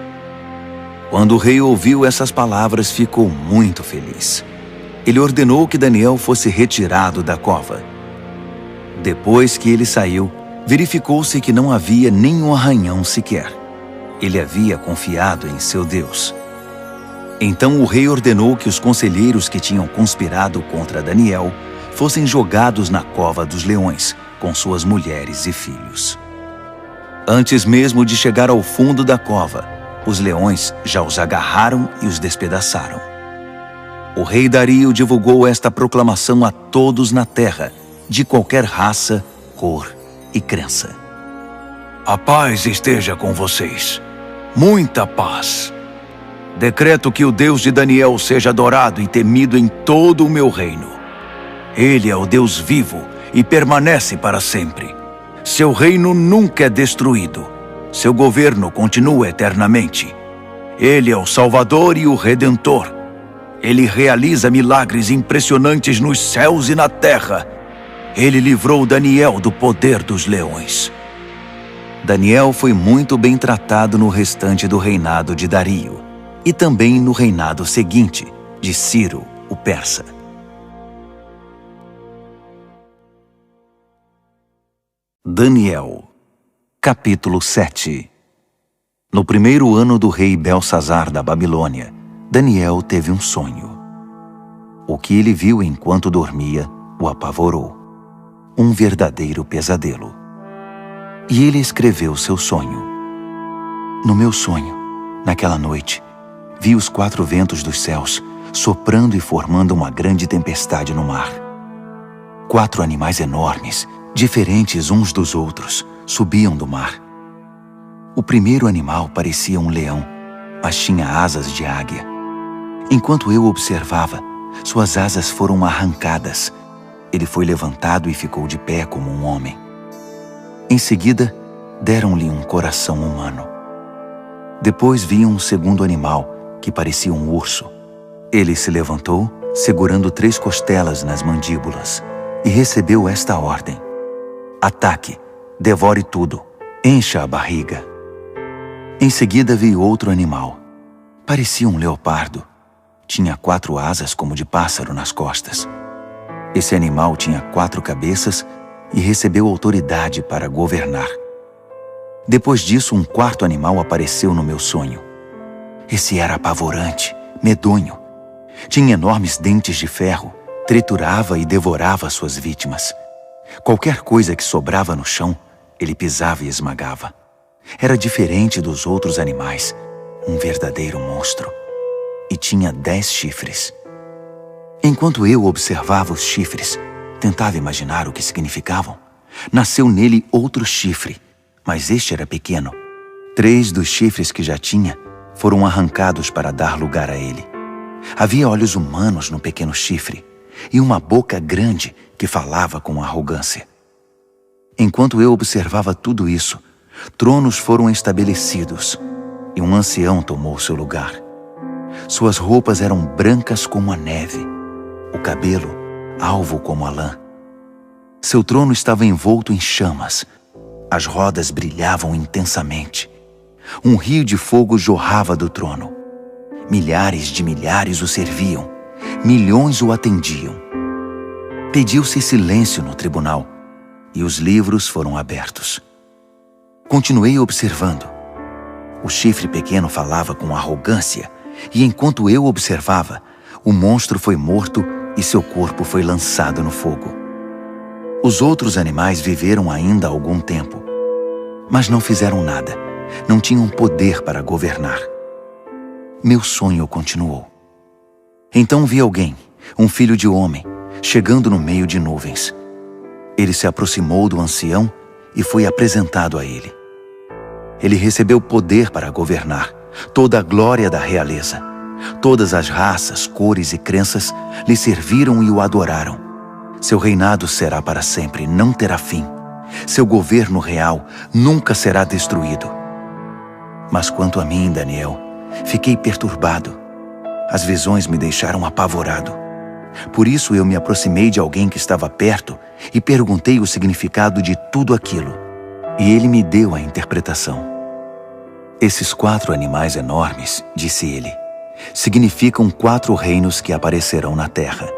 Quando o rei ouviu essas palavras, ficou muito feliz. Ele ordenou que Daniel fosse retirado da cova. Depois que ele saiu, verificou-se que não havia nenhum arranhão sequer. Ele havia confiado em seu Deus. Então o rei ordenou que os conselheiros que tinham conspirado contra Daniel fossem jogados na cova dos leões, com suas mulheres e filhos. Antes mesmo de chegar ao fundo da cova, os leões já os agarraram e os despedaçaram. O rei Dario divulgou esta proclamação a todos na terra, de qualquer raça, cor e crença. A paz esteja com vocês. Muita paz. Decreto que o Deus de Daniel seja adorado e temido em todo o meu reino. Ele é o Deus vivo e permanece para sempre. Seu reino nunca é destruído. Seu governo continua eternamente. Ele é o Salvador e o Redentor. Ele realiza milagres impressionantes nos céus e na terra. Ele livrou Daniel do poder dos leões. Daniel foi muito bem tratado no restante do reinado de Dario e também no reinado seguinte, de Ciro, o persa. Daniel, capítulo 7. No primeiro ano do rei Belsazar da Babilônia, Daniel teve um sonho. O que ele viu enquanto dormia o apavorou. Um verdadeiro pesadelo. E ele escreveu seu sonho. No meu sonho, naquela noite, vi os 4 ventos dos céus soprando e formando uma grande tempestade no mar. 4 animais enormes, diferentes uns dos outros, subiam do mar. O primeiro animal parecia um leão, mas tinha asas de águia. Enquanto eu observava, suas asas foram arrancadas. Ele foi levantado e ficou de pé como um homem. Em seguida, deram-lhe um coração humano. Depois vi um segundo animal, que parecia um urso. Ele se levantou, segurando 3 costelas nas mandíbulas, e recebeu esta ordem: ataque, devore tudo, encha a barriga. Em seguida vi outro animal. Parecia um leopardo. Tinha 4 asas como de pássaro nas costas. Esse animal tinha 4 cabeças e recebeu autoridade para governar. Depois disso, um 4º animal apareceu no meu sonho. Esse era apavorante, medonho. Tinha enormes dentes de ferro, triturava e devorava suas vítimas. Qualquer coisa que sobrava no chão, ele pisava e esmagava. Era diferente dos outros animais, um verdadeiro monstro. E tinha 10 chifres. Enquanto eu observava os chifres, tentava imaginar o que significavam. Nasceu nele outro chifre, mas este era pequeno. 3 dos chifres que já tinha foram arrancados para dar lugar a ele. Havia olhos humanos no pequeno chifre e uma boca grande que falava com arrogância. Enquanto eu observava tudo isso, tronos foram estabelecidos e um ancião tomou seu lugar. Suas roupas eram brancas como a neve, o cabelo alvo como a lã. Seu trono estava envolto em chamas. As rodas brilhavam intensamente. Um rio de fogo jorrava do trono. Milhares de milhares o serviam. Milhões o atendiam. Pediu-se silêncio no tribunal e os livros foram abertos. Continuei observando. O chifre pequeno falava com arrogância e enquanto eu observava, o monstro foi morto e seu corpo foi lançado no fogo. Os outros animais viveram ainda algum tempo, mas não fizeram nada, não tinham poder para governar. Meu sonho continuou. Então vi alguém, um filho de homem, chegando no meio de nuvens. Ele se aproximou do ancião e foi apresentado a ele. Ele recebeu poder para governar, toda a glória da realeza. Todas as raças, cores e crenças lhe serviram e o adoraram. Seu reinado será para sempre, não terá fim. Seu governo real nunca será destruído. Mas quanto a mim, Daniel, fiquei perturbado. As visões me deixaram apavorado. Por isso eu me aproximei de alguém que estava perto e perguntei o significado de tudo aquilo. E ele me deu a interpretação. Esses 4 animais enormes, disse ele, significam 4 reinos que aparecerão na terra.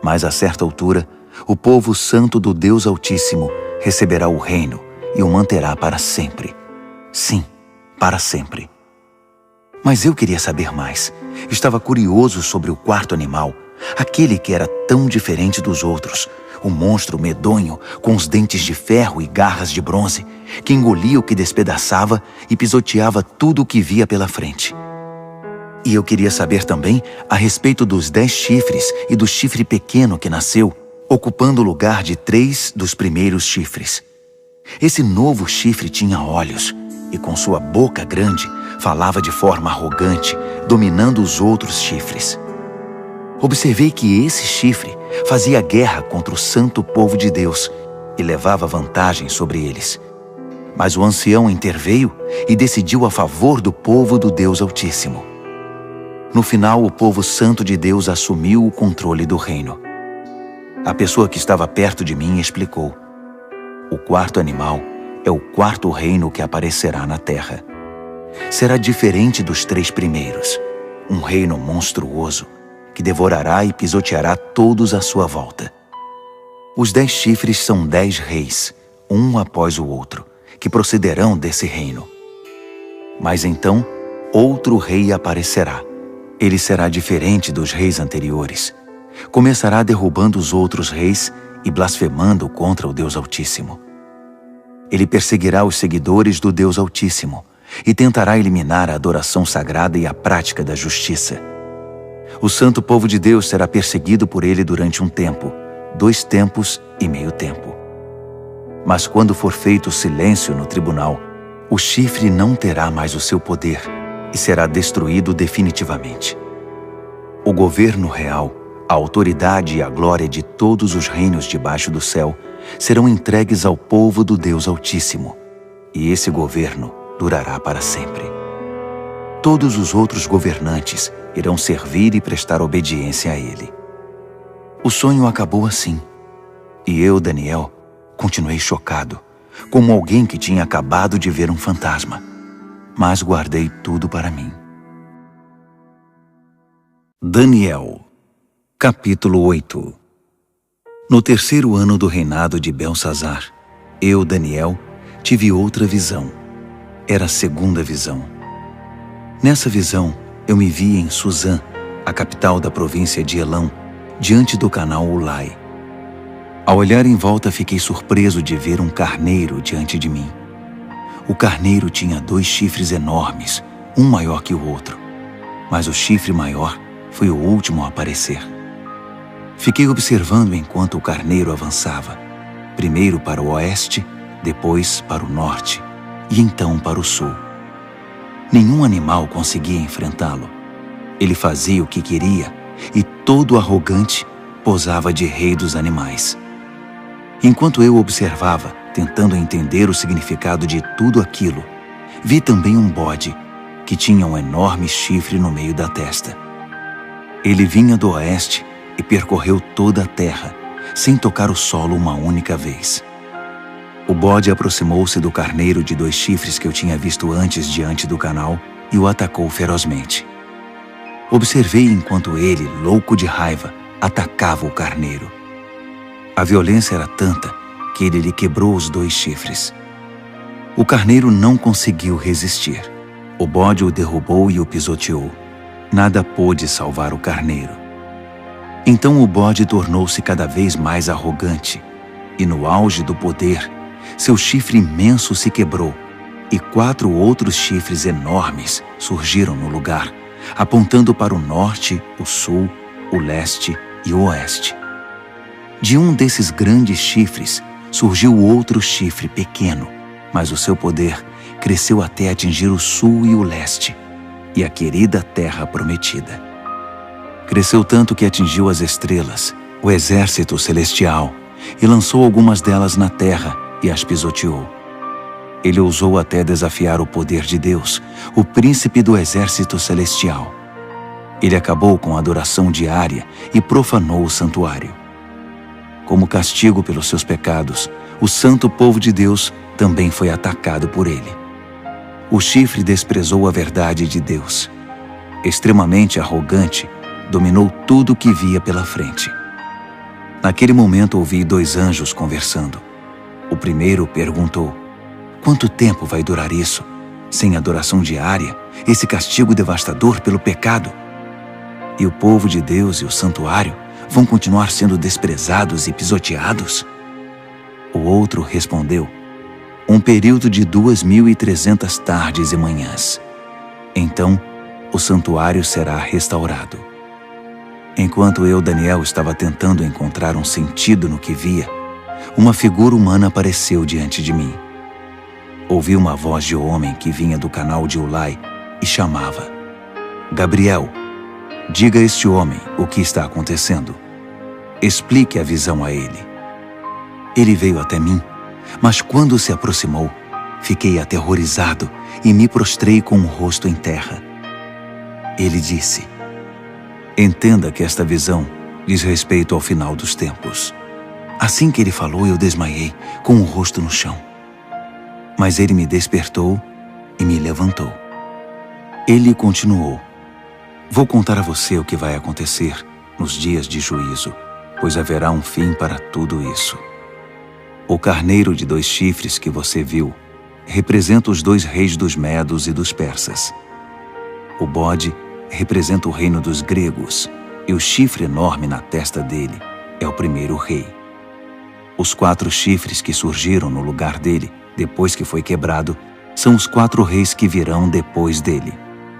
Mas a certa altura, o povo santo do Deus Altíssimo receberá o reino e o manterá para sempre. Sim, para sempre. Mas eu queria saber mais. Estava curioso sobre o 4º animal, aquele que era tão diferente dos outros, o monstro medonho com os dentes de ferro e garras de bronze, que engolia o que despedaçava e pisoteava tudo o que via pela frente. E eu queria saber também a respeito dos 10 chifres e do chifre pequeno que nasceu, ocupando o lugar de 3 dos primeiros chifres. Esse novo chifre tinha olhos e com sua boca grande falava de forma arrogante, dominando os outros chifres. Observei que esse chifre fazia guerra contra o santo povo de Deus e levava vantagem sobre eles. Mas o ancião interveio e decidiu a favor do povo do Deus Altíssimo. No final, o povo santo de Deus assumiu o controle do reino. A pessoa que estava perto de mim explicou: o quarto animal é o quarto reino que aparecerá na terra. Será diferente dos 3 primeiros, um reino monstruoso que devorará e pisoteará todos à sua volta. Os 10 chifres são 10 reis, um após o outro, que procederão desse reino. Mas então, outro rei aparecerá. Ele será diferente dos reis anteriores. Começará derrubando os outros reis e blasfemando contra o Deus Altíssimo. Ele perseguirá os seguidores do Deus Altíssimo e tentará eliminar a adoração sagrada e a prática da justiça. O santo povo de Deus será perseguido por ele durante um tempo, 2 tempos e meio tempo. Mas quando for feito silêncio no tribunal, o chifre não terá mais o seu poder e será destruído definitivamente. O governo real, a autoridade e a glória de todos os reinos debaixo do céu serão entregues ao povo do Deus Altíssimo, e esse governo durará para sempre. Todos os outros governantes irão servir e prestar obediência a ele. O sonho acabou assim, e eu, Daniel, continuei chocado, como alguém que tinha acabado de ver um fantasma, mas guardei tudo para mim. Daniel, capítulo 8. No 3º ano do reinado de Belsazar, eu, Daniel, tive outra visão. Era a 2ª visão. Nessa visão, eu me vi em Suzã, a capital da província de Elão, diante do canal Ulai. Ao olhar em volta, fiquei surpreso de ver um carneiro diante de mim. O carneiro tinha 2 chifres enormes, um maior que o outro, mas o chifre maior foi o último a aparecer. Fiquei observando enquanto o carneiro avançava, primeiro para o oeste, depois para o norte e então para o sul. Nenhum animal conseguia enfrentá-lo. Ele fazia o que queria e, todo arrogante, posava de rei dos animais. Enquanto eu observava, tentando entender o significado de tudo aquilo, vi também um bode que tinha um enorme chifre no meio da testa. Ele vinha do oeste e percorreu toda a terra, sem tocar o solo uma única vez. O bode aproximou-se do carneiro de 2 chifres que eu tinha visto antes diante do canal e o atacou ferozmente. Observei enquanto ele, louco de raiva, atacava o carneiro. A violência era tanta que ele lhe quebrou os 2 chifres. O carneiro não conseguiu resistir. O bode o derrubou e o pisoteou. Nada pôde salvar o carneiro. Então o bode tornou-se cada vez mais arrogante, e no auge do poder, seu chifre imenso se quebrou, e 4 outros chifres enormes surgiram no lugar, apontando para o norte, o sul, o leste e o oeste. De um desses grandes chifres surgiu outro chifre pequeno, mas o seu poder cresceu até atingir o sul e o leste, e a querida terra prometida. Cresceu tanto que atingiu as estrelas, o exército celestial, e lançou algumas delas na terra e as pisoteou. Ele ousou até desafiar o poder de Deus, o príncipe do exército celestial. Ele acabou com a adoração diária e profanou o santuário. Como castigo pelos seus pecados, o santo povo de Deus também foi atacado por ele. O chifre desprezou a verdade de Deus. Extremamente arrogante, dominou tudo o que via pela frente. Naquele momento ouvi 2 anjos conversando. O primeiro perguntou: quanto tempo vai durar isso? Sem adoração diária, esse castigo devastador pelo pecado? E o povo de Deus e o santuário vão continuar sendo desprezados e pisoteados? O outro respondeu: um período de 2.300 tardes e manhãs. Então, o santuário será restaurado. Enquanto eu, Daniel, estava tentando encontrar um sentido no que via, uma figura humana apareceu diante de mim. Ouvi uma voz de homem que vinha do canal de Ulai e chamava: Gabriel, diga a este homem o que está acontecendo. Explique a visão a ele. Ele veio até mim, mas quando se aproximou, fiquei aterrorizado e me prostrei com o rosto em terra. Ele disse: Entenda que esta visão diz respeito ao final dos tempos. Assim que ele falou, eu desmaiei, com o rosto no chão. Mas ele me despertou e me levantou. Ele continuou: vou contar a você o que vai acontecer nos dias de juízo, pois haverá um fim para tudo isso. O carneiro de 2 chifres que você viu representa os 2 reis dos Medos e dos Persas. O bode representa o reino dos gregos, e o chifre enorme na testa dele é o primeiro rei. Os 4 chifres que surgiram no lugar dele, depois que foi quebrado, são os 4 reis que virão depois dele,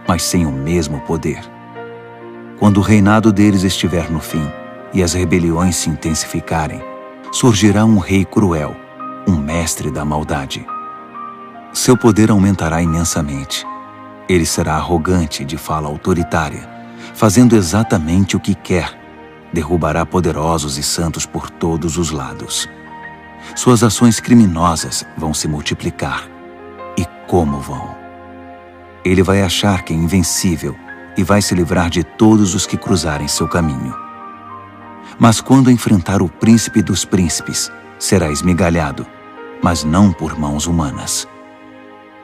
mas sem o mesmo poder. Quando o reinado deles estiver no fim e as rebeliões se intensificarem, surgirá um rei cruel, um mestre da maldade. Seu poder aumentará imensamente. Ele será arrogante, de fala autoritária, fazendo exatamente o que quer. Derrubará poderosos e santos por todos os lados. Suas ações criminosas vão se multiplicar. E como vão? Ele vai achar que é invencível e vai se livrar de todos os que cruzarem seu caminho. Mas quando enfrentar o príncipe dos príncipes, será esmigalhado, mas não por mãos humanas.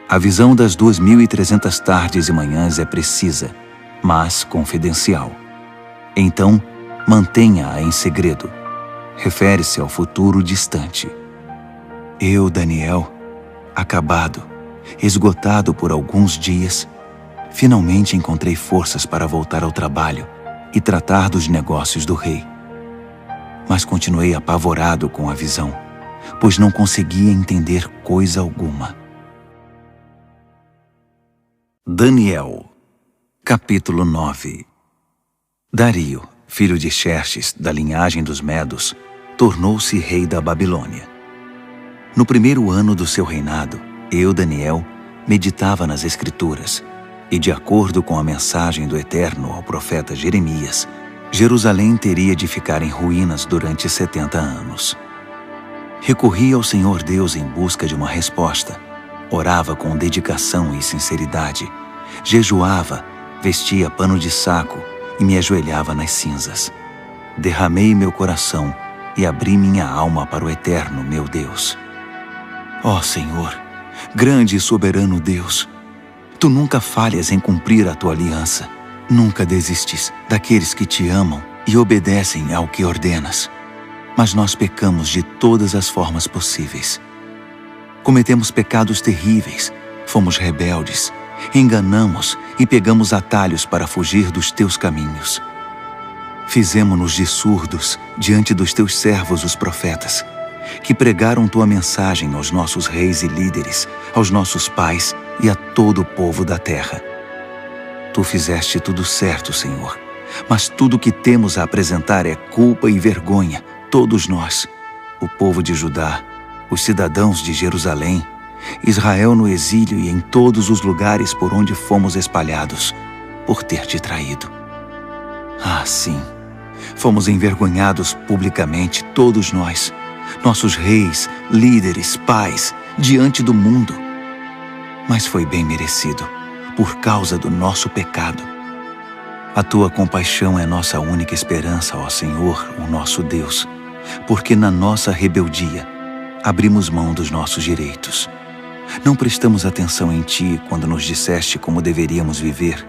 A visão das 2.300 tardes e manhãs é precisa, mas confidencial. Então, mantenha-a em segredo. Refere-se ao futuro distante. Eu, Daniel, acabado, esgotado por alguns dias, finalmente encontrei forças para voltar ao trabalho e tratar dos negócios do rei. Mas continuei apavorado com a visão, pois não conseguia entender coisa alguma. Daniel, capítulo 9. Dario, filho de Xerxes, da linhagem dos Medos, tornou-se rei da Babilônia. No primeiro ano do seu reinado, eu, Daniel, meditava nas Escrituras, e de acordo com a mensagem do Eterno ao profeta Jeremias, Jerusalém teria de ficar em ruínas durante 70 anos. Recorri ao Senhor Deus em busca de uma resposta. Orava com dedicação e sinceridade. Jejuava, vestia pano de saco e me ajoelhava nas cinzas. Derramei meu coração e abri minha alma para o Eterno, meu Deus. Ó Senhor, grande e soberano Deus, Tu nunca falhas em cumprir a Tua aliança. Nunca desistes daqueles que Te amam e obedecem ao que ordenas. Mas nós pecamos de todas as formas possíveis. Cometemos pecados terríveis, fomos rebeldes, enganamos e pegamos atalhos para fugir dos Teus caminhos. Fizemo-nos de surdos diante dos Teus servos, os profetas, que pregaram Tua mensagem aos nossos reis e líderes, aos nossos pais e a todo o povo da terra. Tu fizeste tudo certo, Senhor, mas tudo o que temos a apresentar é culpa e vergonha, todos nós, o povo de Judá, os cidadãos de Jerusalém, Israel no exílio e em todos os lugares por onde fomos espalhados, por ter Te traído. Ah, sim, fomos envergonhados publicamente, todos nós, nossos reis, líderes, pais, diante do mundo. Mas foi bem merecido, por causa do nosso pecado. A Tua compaixão é nossa única esperança, ó Senhor, o nosso Deus, porque na nossa rebeldia abrimos mão dos nossos direitos. Não prestamos atenção em Ti quando nos disseste como deveríamos viver,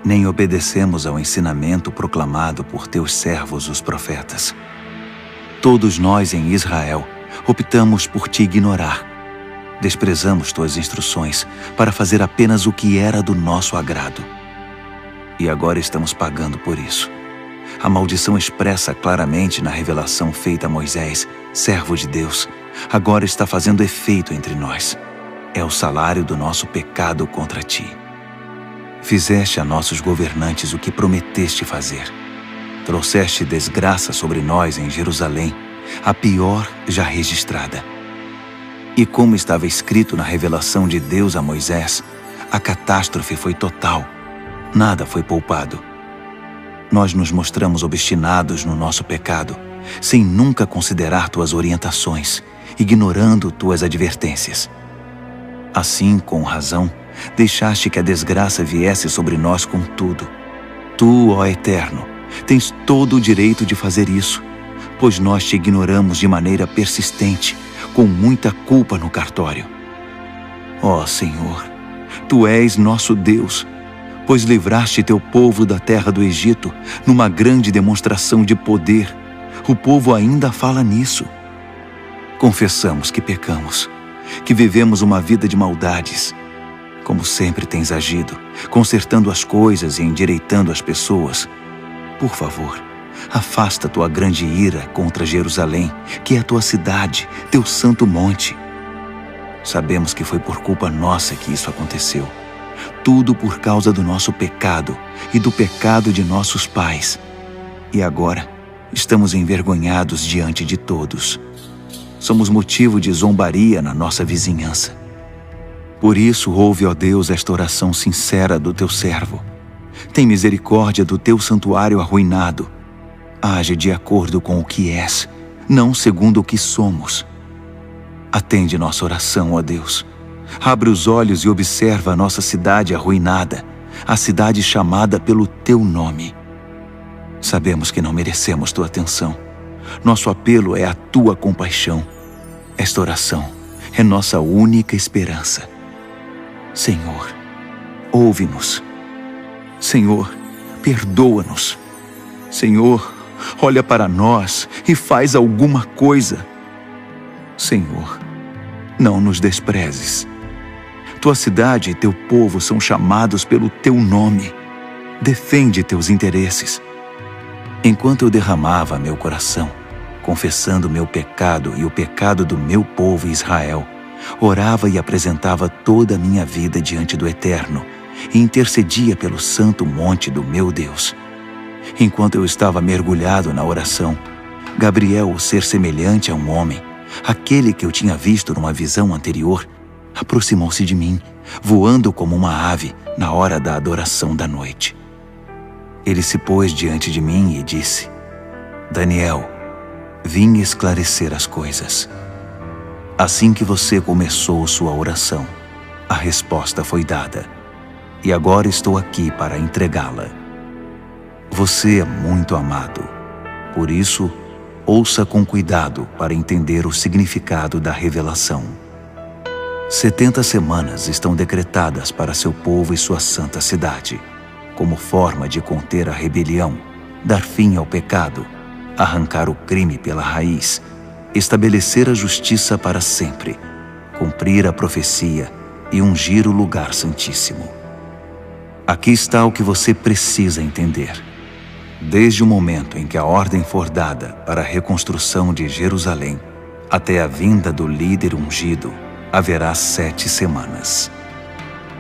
nem obedecemos ao ensinamento proclamado por Teus servos, os profetas. Todos nós em Israel optamos por Te ignorar. Desprezamos Tuas instruções para fazer apenas o que era do nosso agrado. E agora estamos pagando por isso. A maldição expressa claramente na revelação feita a Moisés, servo de Deus, agora está fazendo efeito entre nós. É o salário do nosso pecado contra Ti. Fizeste a nossos governantes o que prometeste fazer. Trouxeste desgraça sobre nós em Jerusalém, a pior já registrada. E como estava escrito na revelação de Deus a Moisés, a catástrofe foi total. Nada foi poupado. Nós nos mostramos obstinados no nosso pecado, sem nunca considerar Tuas orientações, ignorando Tuas advertências. Assim, com razão, deixaste que a desgraça viesse sobre nós com tudo. Tu, ó Eterno, Tens todo o direito de fazer isso, pois nós te ignoramos de maneira persistente, com muita culpa no cartório. Ó Senhor, Tu és nosso Deus, pois livraste Teu povo da terra do Egito numa grande demonstração de poder. O povo ainda fala nisso. Confessamos que pecamos, que vivemos uma vida de maldades. Como sempre tens agido, consertando as coisas e endireitando as pessoas. Por favor, afasta Tua grande ira contra Jerusalém, que é a Tua cidade, Teu santo monte. Sabemos que foi por culpa nossa que isso aconteceu. Tudo por causa do nosso pecado e do pecado de nossos pais. E agora estamos envergonhados diante de todos. Somos motivo de zombaria na nossa vizinhança. Por isso, ouve, ó Deus, esta oração sincera do Teu servo. Tem misericórdia do Teu santuário arruinado. Age de acordo com o que és, não segundo o que somos. Atende nossa oração, ó Deus. Abre os olhos e observa a nossa cidade arruinada, a cidade chamada pelo Teu nome. Sabemos que não merecemos Tua atenção. Nosso apelo é a Tua compaixão. Esta oração é nossa única esperança. Senhor, ouve-nos. Senhor, perdoa-nos. Senhor, olha para nós e faz alguma coisa. Senhor, não nos desprezes. Tua cidade e Teu povo são chamados pelo Teu nome. Defende Teus interesses. Enquanto eu derramava meu coração, confessando meu pecado e o pecado do meu povo Israel, orava e apresentava toda a minha vida diante do Eterno e intercedia pelo santo monte do meu Deus. Enquanto eu estava mergulhado na oração, Gabriel, o ser semelhante a um homem, aquele que eu tinha visto numa visão anterior, aproximou-se de mim, voando como uma ave na hora da adoração da noite. Ele se pôs diante de mim e disse: Daniel, vim esclarecer as coisas. Assim que você começou sua oração, a resposta foi dada, e agora estou aqui para entregá-la. Você é muito amado, por isso, ouça com cuidado para entender o significado da revelação. 70 semanas estão decretadas para seu povo e sua santa cidade, como forma de conter a rebelião, dar fim ao pecado, arrancar o crime pela raiz, estabelecer a justiça para sempre, cumprir a profecia e ungir o lugar santíssimo. Aqui está o que você precisa entender. Desde o momento em que a ordem for dada para a reconstrução de Jerusalém, até a vinda do líder ungido, haverá 7 semanas.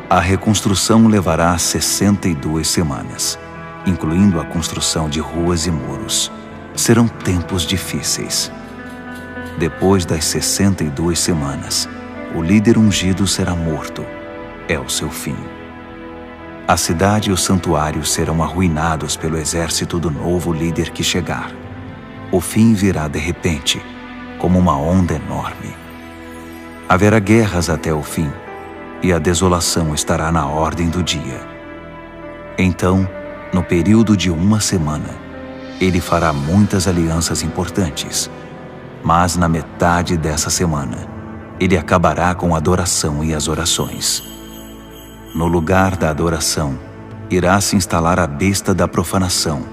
A reconstrução levará 62 semanas, incluindo a construção de ruas e muros. Serão tempos difíceis. Depois das 62 semanas, o líder ungido será morto. É o seu fim. A cidade e o santuário serão arruinados pelo exército do novo líder que chegar. O fim virá de repente, como uma onda enorme. Haverá guerras até o fim, e a desolação estará na ordem do dia. Então, no período de 1 semana, ele fará muitas alianças importantes, mas na metade dessa semana, ele acabará com a adoração e as orações. No lugar da adoração, irá se instalar a besta da profanação,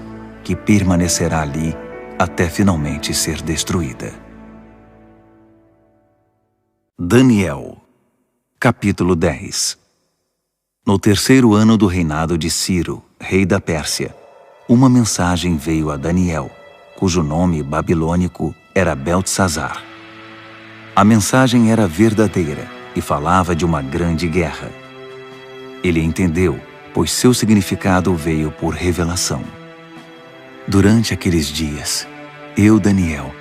que permanecerá ali até finalmente ser destruída. Daniel, capítulo 10. No 3º ano do reinado de Ciro, rei da Pérsia, uma mensagem veio a Daniel, cujo nome babilônico era Beltesazar. A mensagem era verdadeira e falava de uma grande guerra. Ele entendeu, pois seu significado veio por revelação. Durante aqueles dias, eu, Daniel,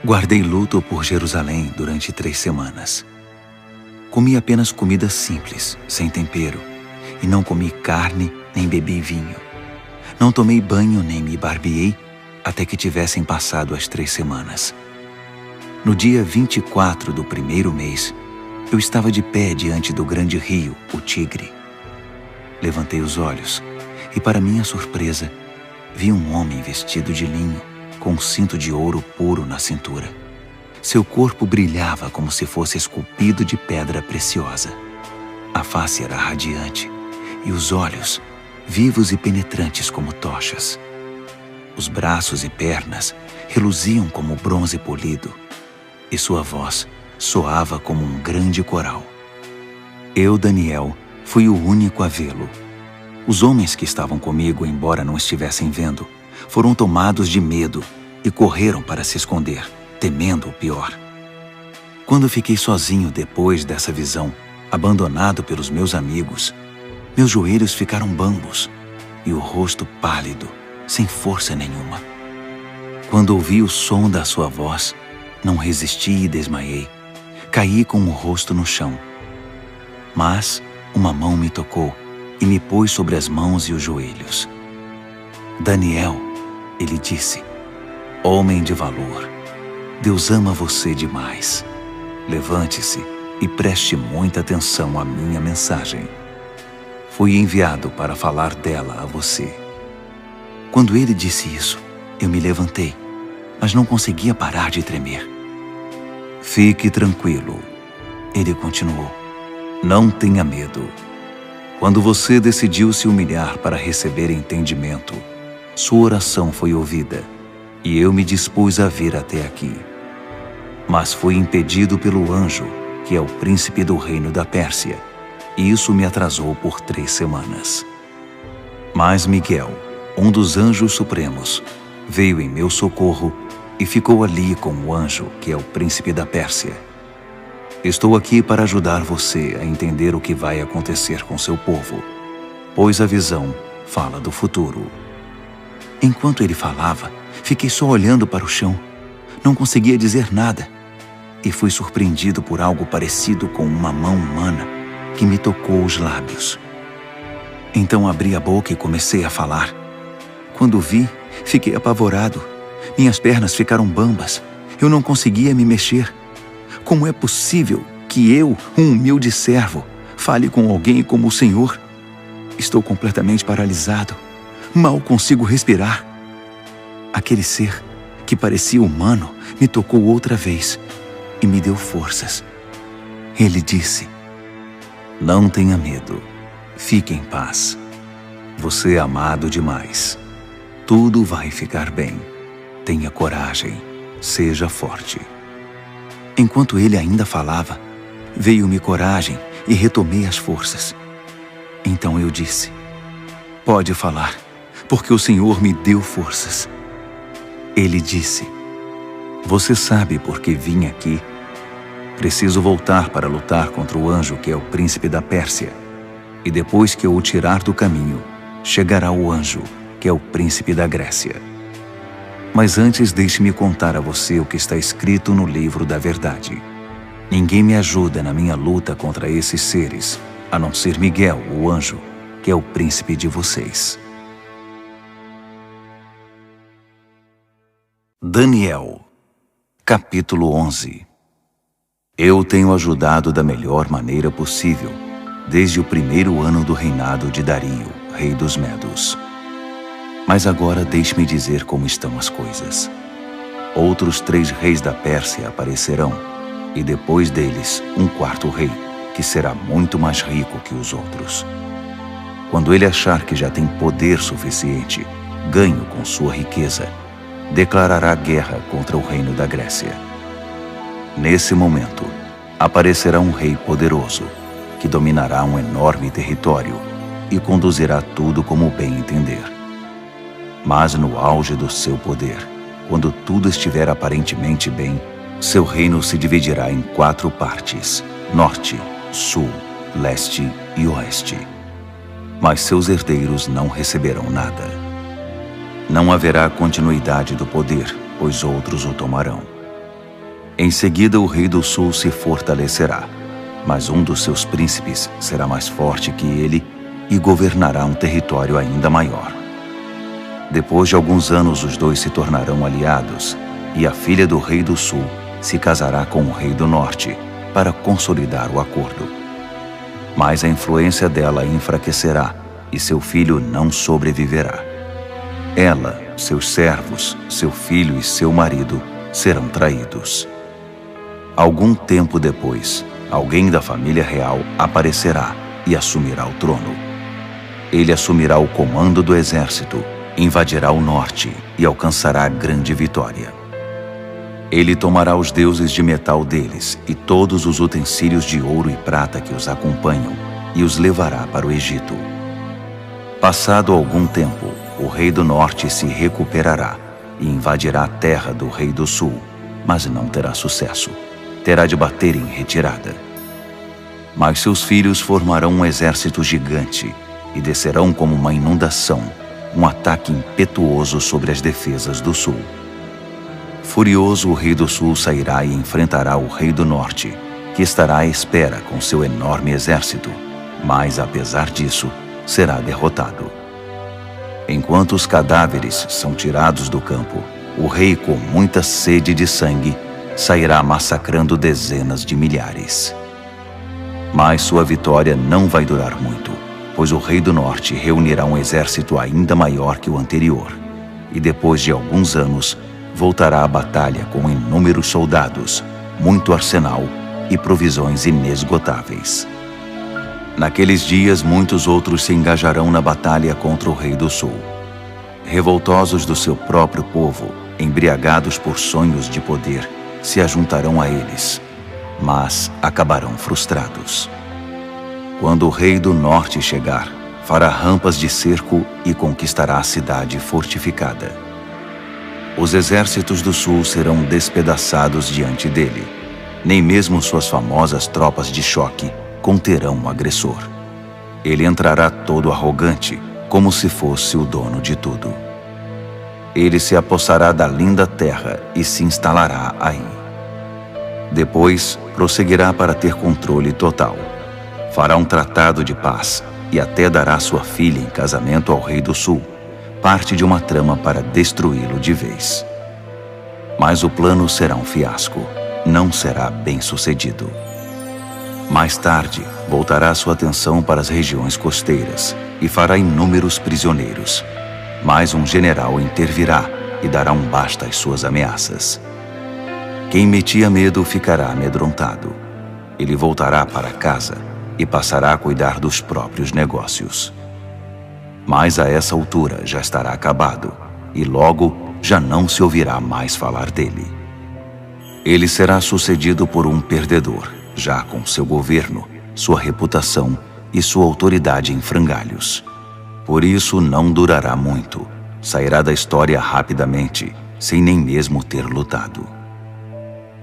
guardei luto por Jerusalém durante 3 semanas. Comi apenas comida simples, sem tempero, e não comi carne nem bebi vinho. Não tomei banho nem me barbeei até que tivessem passado as 3 semanas. No dia 24 do 1º mês, eu estava de pé diante do grande rio, o Tigre. Levantei os olhos e, para minha surpresa, vi um homem vestido de linho, com um cinto de ouro puro na cintura. Seu corpo brilhava como se fosse esculpido de pedra preciosa. A face era radiante e os olhos, vivos e penetrantes como tochas. Os braços e pernas reluziam como bronze polido, e sua voz soava como um grande coral. Eu, Daniel, fui o único a vê-lo. Os homens que estavam comigo, embora não estivessem vendo, foram tomados de medo e correram para se esconder, temendo o pior. Quando fiquei sozinho depois dessa visão, abandonado pelos meus amigos, meus joelhos ficaram bambos e o rosto pálido, sem força nenhuma. Quando ouvi o som da sua voz, não resisti e desmaiei. Caí com o rosto no chão. Mas uma mão me tocou e me pôs sobre as mãos e os joelhos. Daniel, ele disse, homem de valor, Deus ama você demais. Levante-se e preste muita atenção à minha mensagem. Fui enviado para falar dela a você. Quando ele disse isso, eu me levantei, mas não conseguia parar de tremer. Fique tranquilo, ele continuou. Não tenha medo. Quando você decidiu se humilhar para receber entendimento, sua oração foi ouvida, e eu me dispus a vir até aqui. Mas fui impedido pelo anjo, que é o príncipe do reino da Pérsia, e isso me atrasou por 3 semanas. Mas Miguel, um dos anjos supremos, veio em meu socorro e ficou ali com o anjo, que é o príncipe da Pérsia. Estou aqui para ajudar você a entender o que vai acontecer com seu povo, pois a visão fala do futuro. Enquanto ele falava, fiquei só olhando para o chão. Não conseguia dizer nada. E fui surpreendido por algo parecido com uma mão humana que me tocou os lábios. Então abri a boca e comecei a falar. Quando vi, fiquei apavorado. Minhas pernas ficaram bambas. Eu não conseguia me mexer. Como é possível que eu, um humilde servo, fale com alguém como o Senhor? Estou completamente paralisado. Mal consigo respirar. Aquele ser, que parecia humano, me tocou outra vez e me deu forças. Ele disse, não tenha medo. Fique em paz. Você é amado demais. Tudo vai ficar bem. Tenha coragem. Seja forte. Enquanto ele ainda falava, veio-me coragem e retomei as forças. Então eu disse, pode falar, porque o Senhor me deu forças. Ele disse, você sabe por que vim aqui? Preciso voltar para lutar contra o anjo que é o príncipe da Pérsia. E depois que eu o tirar do caminho, chegará o anjo que é o príncipe da Grécia. Mas antes deixe-me contar a você o que está escrito no livro da verdade. Ninguém me ajuda na minha luta contra esses seres, a não ser Miguel, o anjo, que é o príncipe de vocês. Daniel, capítulo 11. Eu tenho ajudado da melhor maneira possível, desde o 1º ano do reinado de Dario, rei dos Medos. Mas agora deixe-me dizer como estão as coisas. Outros 3 reis da Pérsia aparecerão, e depois deles um 4º rei, que será muito mais rico que os outros. Quando ele achar que já tem poder suficiente, ganho com sua riqueza, declarará guerra contra o reino da Grécia. Nesse momento, aparecerá um rei poderoso, que dominará um enorme território e conduzirá tudo como bem entender. Mas no auge do seu poder, quando tudo estiver aparentemente bem, seu reino se dividirá em 4 partes: norte, sul, leste e oeste. Mas seus herdeiros não receberão nada. Não haverá continuidade do poder, pois outros o tomarão. Em seguida, o rei do sul se fortalecerá, mas um dos seus príncipes será mais forte que ele e governará um território ainda maior. Depois de alguns anos, os dois se tornarão aliados, e a filha do rei do sul se casará com o rei do norte para consolidar o acordo. Mas a influência dela enfraquecerá, e seu filho não sobreviverá. ela, seus servos, seu filho e seu marido serão traídos. Algum tempo depois, alguém da família real aparecerá e assumirá o trono. Ele assumirá o comando do exército, invadirá o norte e alcançará grande vitória. Ele tomará os deuses de metal deles e todos os utensílios de ouro e prata que os acompanham e os levará para o Egito. Passado algum tempo, o rei do norte se recuperará e invadirá a terra do rei do sul, mas não terá sucesso. Terá de bater em retirada. Mas seus filhos formarão um exército gigante e descerão como uma inundação, um ataque impetuoso sobre as defesas do sul. Furioso, o rei do sul sairá e enfrentará o rei do norte, que estará à espera com seu enorme exército, mas, apesar disso, será derrotado. Enquanto os cadáveres são tirados do campo, o rei, com muita sede de sangue, sairá massacrando dezenas de milhares. Mas sua vitória não vai durar muito, pois o rei do norte reunirá um exército ainda maior que o anterior, e depois de alguns anos, voltará à batalha com inúmeros soldados, muito arsenal e provisões inesgotáveis. Naqueles dias, muitos outros se engajarão na batalha contra o rei do sul. Revoltosos do seu próprio povo, embriagados por sonhos de poder, se ajuntarão a eles, mas acabarão frustrados. Quando o rei do norte chegar, fará rampas de cerco e conquistará a cidade fortificada. Os exércitos do sul serão despedaçados diante dele. Nem mesmo suas famosas tropas de choque conterão o agressor. Ele entrará todo arrogante, como se fosse o dono de tudo. Ele se apossará da linda terra e se instalará aí. Depois, prosseguirá para ter controle total. Fará um tratado de paz e até dará sua filha em casamento ao rei do sul, parte de uma trama para destruí-lo de vez. Mas o plano será um fiasco, não será bem-sucedido. Mais tarde, voltará sua atenção para as regiões costeiras e fará inúmeros prisioneiros. Mas um general intervirá e dará um basta às suas ameaças. Quem metia medo ficará amedrontado. Ele voltará para casa e passará a cuidar dos próprios negócios. Mas a essa altura já estará acabado e logo já não se ouvirá mais falar dele. Ele será sucedido por um perdedor, já com seu governo, sua reputação e sua autoridade em frangalhos. Por isso não durará muito, sairá da história rapidamente, sem nem mesmo ter lutado.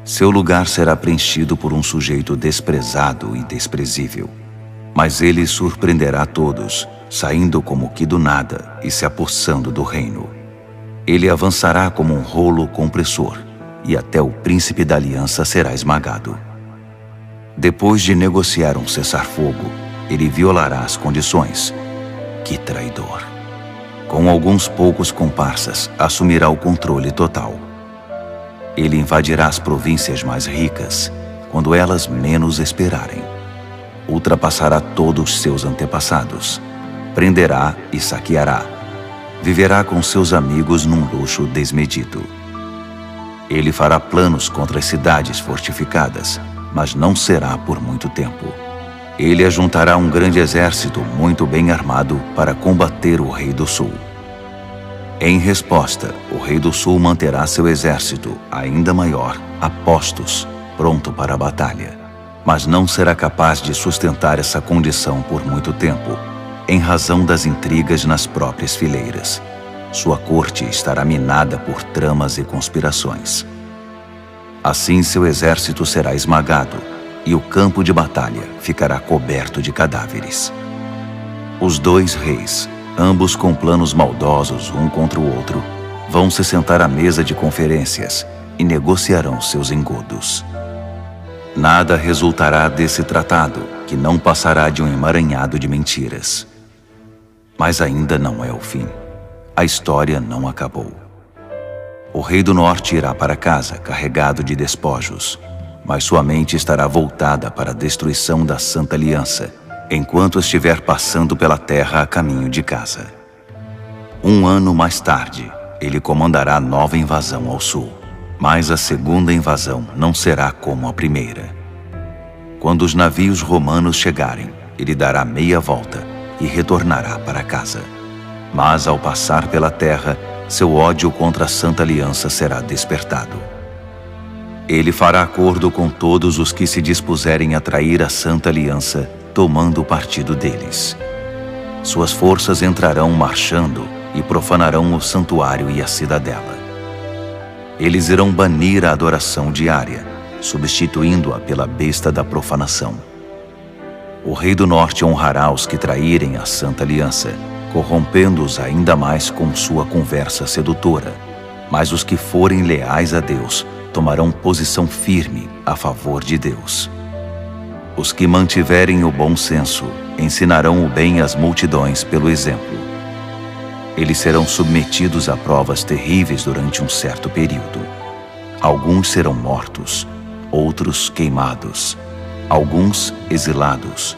Seu lugar será preenchido por um sujeito desprezado e desprezível. Mas ele surpreenderá todos, saindo como que do nada e se apossando do reino. Ele avançará como um rolo compressor, e até o príncipe da aliança será esmagado. Depois de negociar um cessar-fogo, ele violará as condições. Que traidor! Com alguns poucos comparsas, assumirá o controle total. Ele invadirá as províncias mais ricas, quando elas menos esperarem. Ultrapassará todos seus antepassados. Prenderá e saqueará. Viverá com seus amigos num luxo desmedido. Ele fará planos contra as cidades fortificadas, mas não será por muito tempo. Ele ajuntará um grande exército muito bem armado para combater o rei do sul. Em resposta, o rei do sul manterá seu exército, ainda maior, a postos, pronto para a batalha. Mas não será capaz de sustentar essa condição por muito tempo, em razão das intrigas nas próprias fileiras. Sua corte estará minada por tramas e conspirações. Assim seu exército será esmagado, e o campo de batalha ficará coberto de cadáveres. Os dois reis, ambos com planos maldosos um contra o outro, vão se sentar à mesa de conferências e negociarão seus engodos. Nada resultará desse tratado, que não passará de um emaranhado de mentiras. Mas ainda não é o fim. A história não acabou. O rei do norte irá para casa carregado de despojos, mas sua mente estará voltada para a destruição da Santa Aliança, enquanto estiver passando pela terra a caminho de casa. Um ano mais tarde, ele comandará nova invasão ao sul. Mas a segunda invasão não será como a primeira. Quando os navios romanos chegarem, ele dará meia volta e retornará para casa. Mas ao passar pela terra, seu ódio contra a Santa Aliança será despertado. Ele fará acordo com todos os que se dispuserem a trair a Santa Aliança, tomando o partido deles. Suas forças entrarão marchando e profanarão o santuário e a cidadela. Eles irão banir a adoração diária, substituindo-a pela besta da profanação. O rei do norte honrará os que traírem a Santa Aliança, corrompendo-os ainda mais com sua conversa sedutora. Mas os que forem leais a Deus tomarão posição firme a favor de Deus. Os que mantiverem o bom senso ensinarão o bem às multidões pelo exemplo. Eles serão submetidos a provas terríveis durante um certo período. Alguns serão mortos, outros queimados, alguns exilados,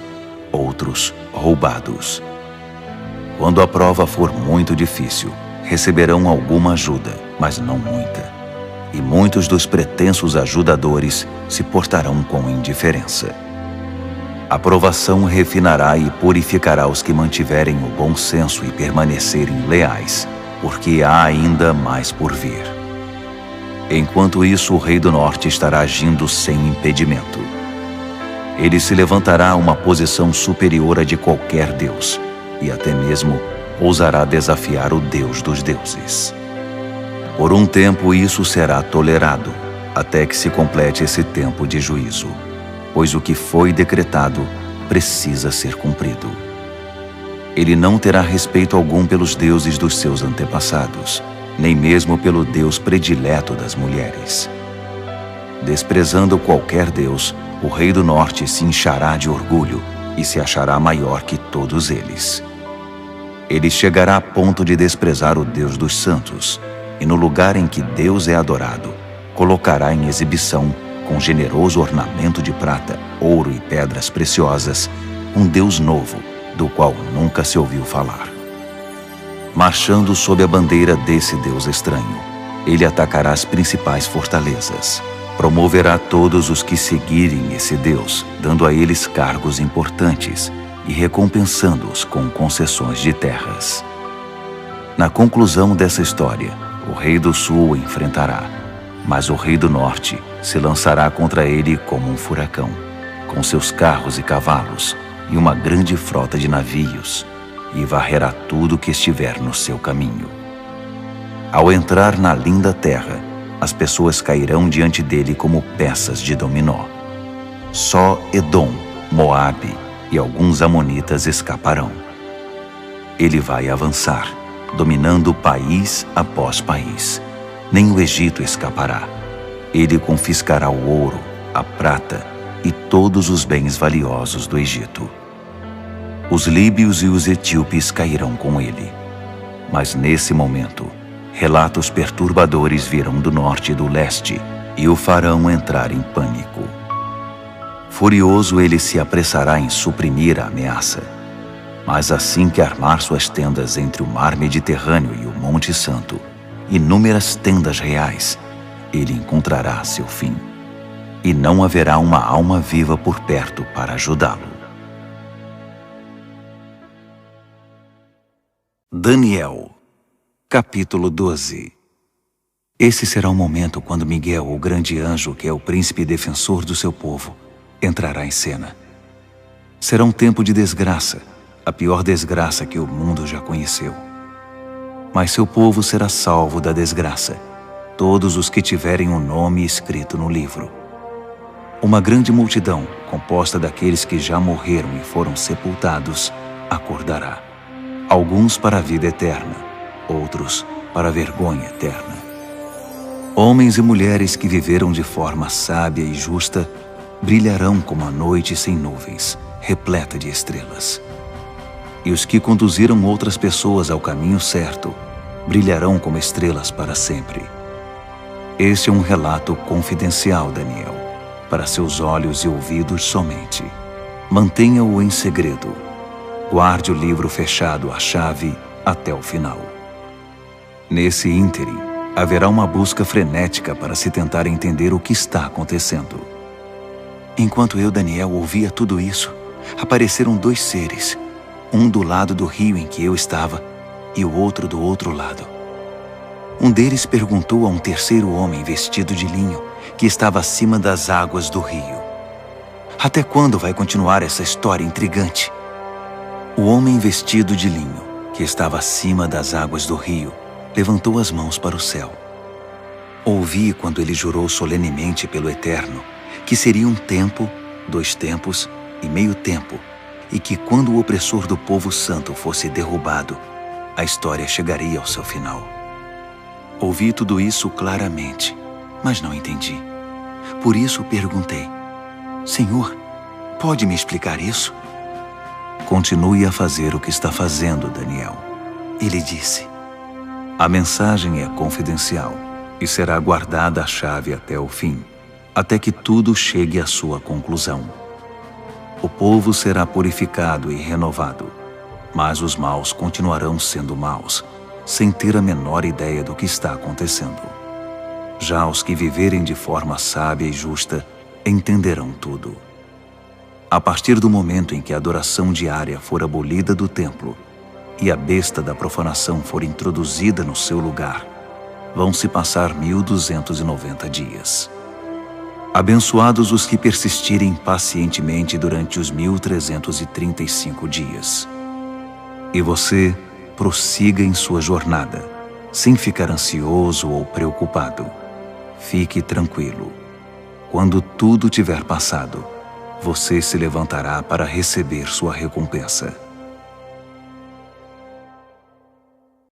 outros roubados. Quando a prova for muito difícil, receberão alguma ajuda, mas não muita. E muitos dos pretensos ajudadores se portarão com indiferença. A provação refinará e purificará os que mantiverem o bom senso e permanecerem leais, porque há ainda mais por vir. Enquanto isso, o rei do norte estará agindo sem impedimento. Ele se levantará a uma posição superior à de qualquer deus, e até mesmo ousará desafiar o Deus dos deuses. Por um tempo isso será tolerado, até que se complete esse tempo de juízo, pois o que foi decretado precisa ser cumprido. Ele não terá respeito algum pelos deuses dos seus antepassados, nem mesmo pelo Deus predileto das mulheres. Desprezando qualquer deus, o rei do norte se inchará de orgulho e se achará maior que todos eles. Ele chegará a ponto de desprezar o Deus dos santos, e no lugar em que Deus é adorado, colocará em exibição, com generoso ornamento de prata, ouro e pedras preciosas, um Deus novo, do qual nunca se ouviu falar. Marchando sob a bandeira desse Deus estranho, ele atacará as principais fortalezas. Promoverá todos os que seguirem esse Deus, dando a eles cargos importantes e recompensando-os com concessões de terras. Na conclusão dessa história, o rei do sul o enfrentará, mas o rei do norte se lançará contra ele como um furacão, com seus carros e cavalos e uma grande frota de navios, e varrerá tudo que estiver no seu caminho. Ao entrar na linda terra, as pessoas cairão diante dele como peças de dominó. Só Edom, Moabe e alguns amonitas escaparão. Ele vai avançar, dominando país após país. Nem o Egito escapará. Ele confiscará o ouro, a prata e todos os bens valiosos do Egito. Os líbios e os etíopes cairão com ele. Mas nesse momento, relatos perturbadores virão do norte e do leste e o farão entrar em pânico. Furioso, ele se apressará em suprimir a ameaça. Mas assim que armar suas tendas entre o mar Mediterrâneo e o Monte Santo, inúmeras tendas reais, ele encontrará seu fim. E não haverá uma alma viva por perto para ajudá-lo. Daniel, capítulo 12. Esse será o momento quando Miguel, o grande anjo, que é o príncipe defensor do seu povo, entrará em cena. Será um tempo de desgraça, a pior desgraça que o mundo já conheceu. Mas seu povo será salvo da desgraça, todos os que tiverem o nome escrito no livro. Uma grande multidão, composta daqueles que já morreram e foram sepultados, acordará. Alguns para a vida eterna, outros para a vergonha eterna. Homens e mulheres que viveram de forma sábia e justa brilharão como a noite sem nuvens, repleta de estrelas. E os que conduziram outras pessoas ao caminho certo brilharão como estrelas para sempre. Este é um relato confidencial, Daniel, para seus olhos e ouvidos somente. Mantenha-o em segredo. Guarde o livro fechado à chave até o final. Nesse ínterim, haverá uma busca frenética para se tentar entender o que está acontecendo. Enquanto eu, Daniel, ouvia tudo isso, apareceram 2 seres, um do lado do rio em que eu estava e o outro do outro lado. Um deles perguntou a um terceiro homem vestido de linho que estava acima das águas do rio: até quando vai continuar essa história intrigante? O homem vestido de linho, que estava acima das águas do rio, levantou as mãos para o céu. Ouvi quando ele jurou solenemente pelo Eterno que seria um tempo, 2 tempos e meio tempo, e que quando o opressor do povo santo fosse derrubado, a história chegaria ao seu final. Ouvi tudo isso claramente, mas não entendi. Por isso perguntei: Senhor, pode me explicar isso? Continue a fazer o que está fazendo, Daniel. Ele disse: a mensagem é confidencial e será guardada a chave até o fim, até que tudo chegue à sua conclusão. O povo será purificado e renovado, mas os maus continuarão sendo maus, sem ter a menor ideia do que está acontecendo. Já os que viverem de forma sábia e justa entenderão tudo. A partir do momento em que a adoração diária for abolida do templo e a besta da profanação for introduzida no seu lugar, vão se passar 1290 dias. Abençoados os que persistirem pacientemente durante os 1335 dias. E você prossiga em sua jornada, sem ficar ansioso ou preocupado. Fique tranquilo. Quando tudo tiver passado, você se levantará para receber sua recompensa.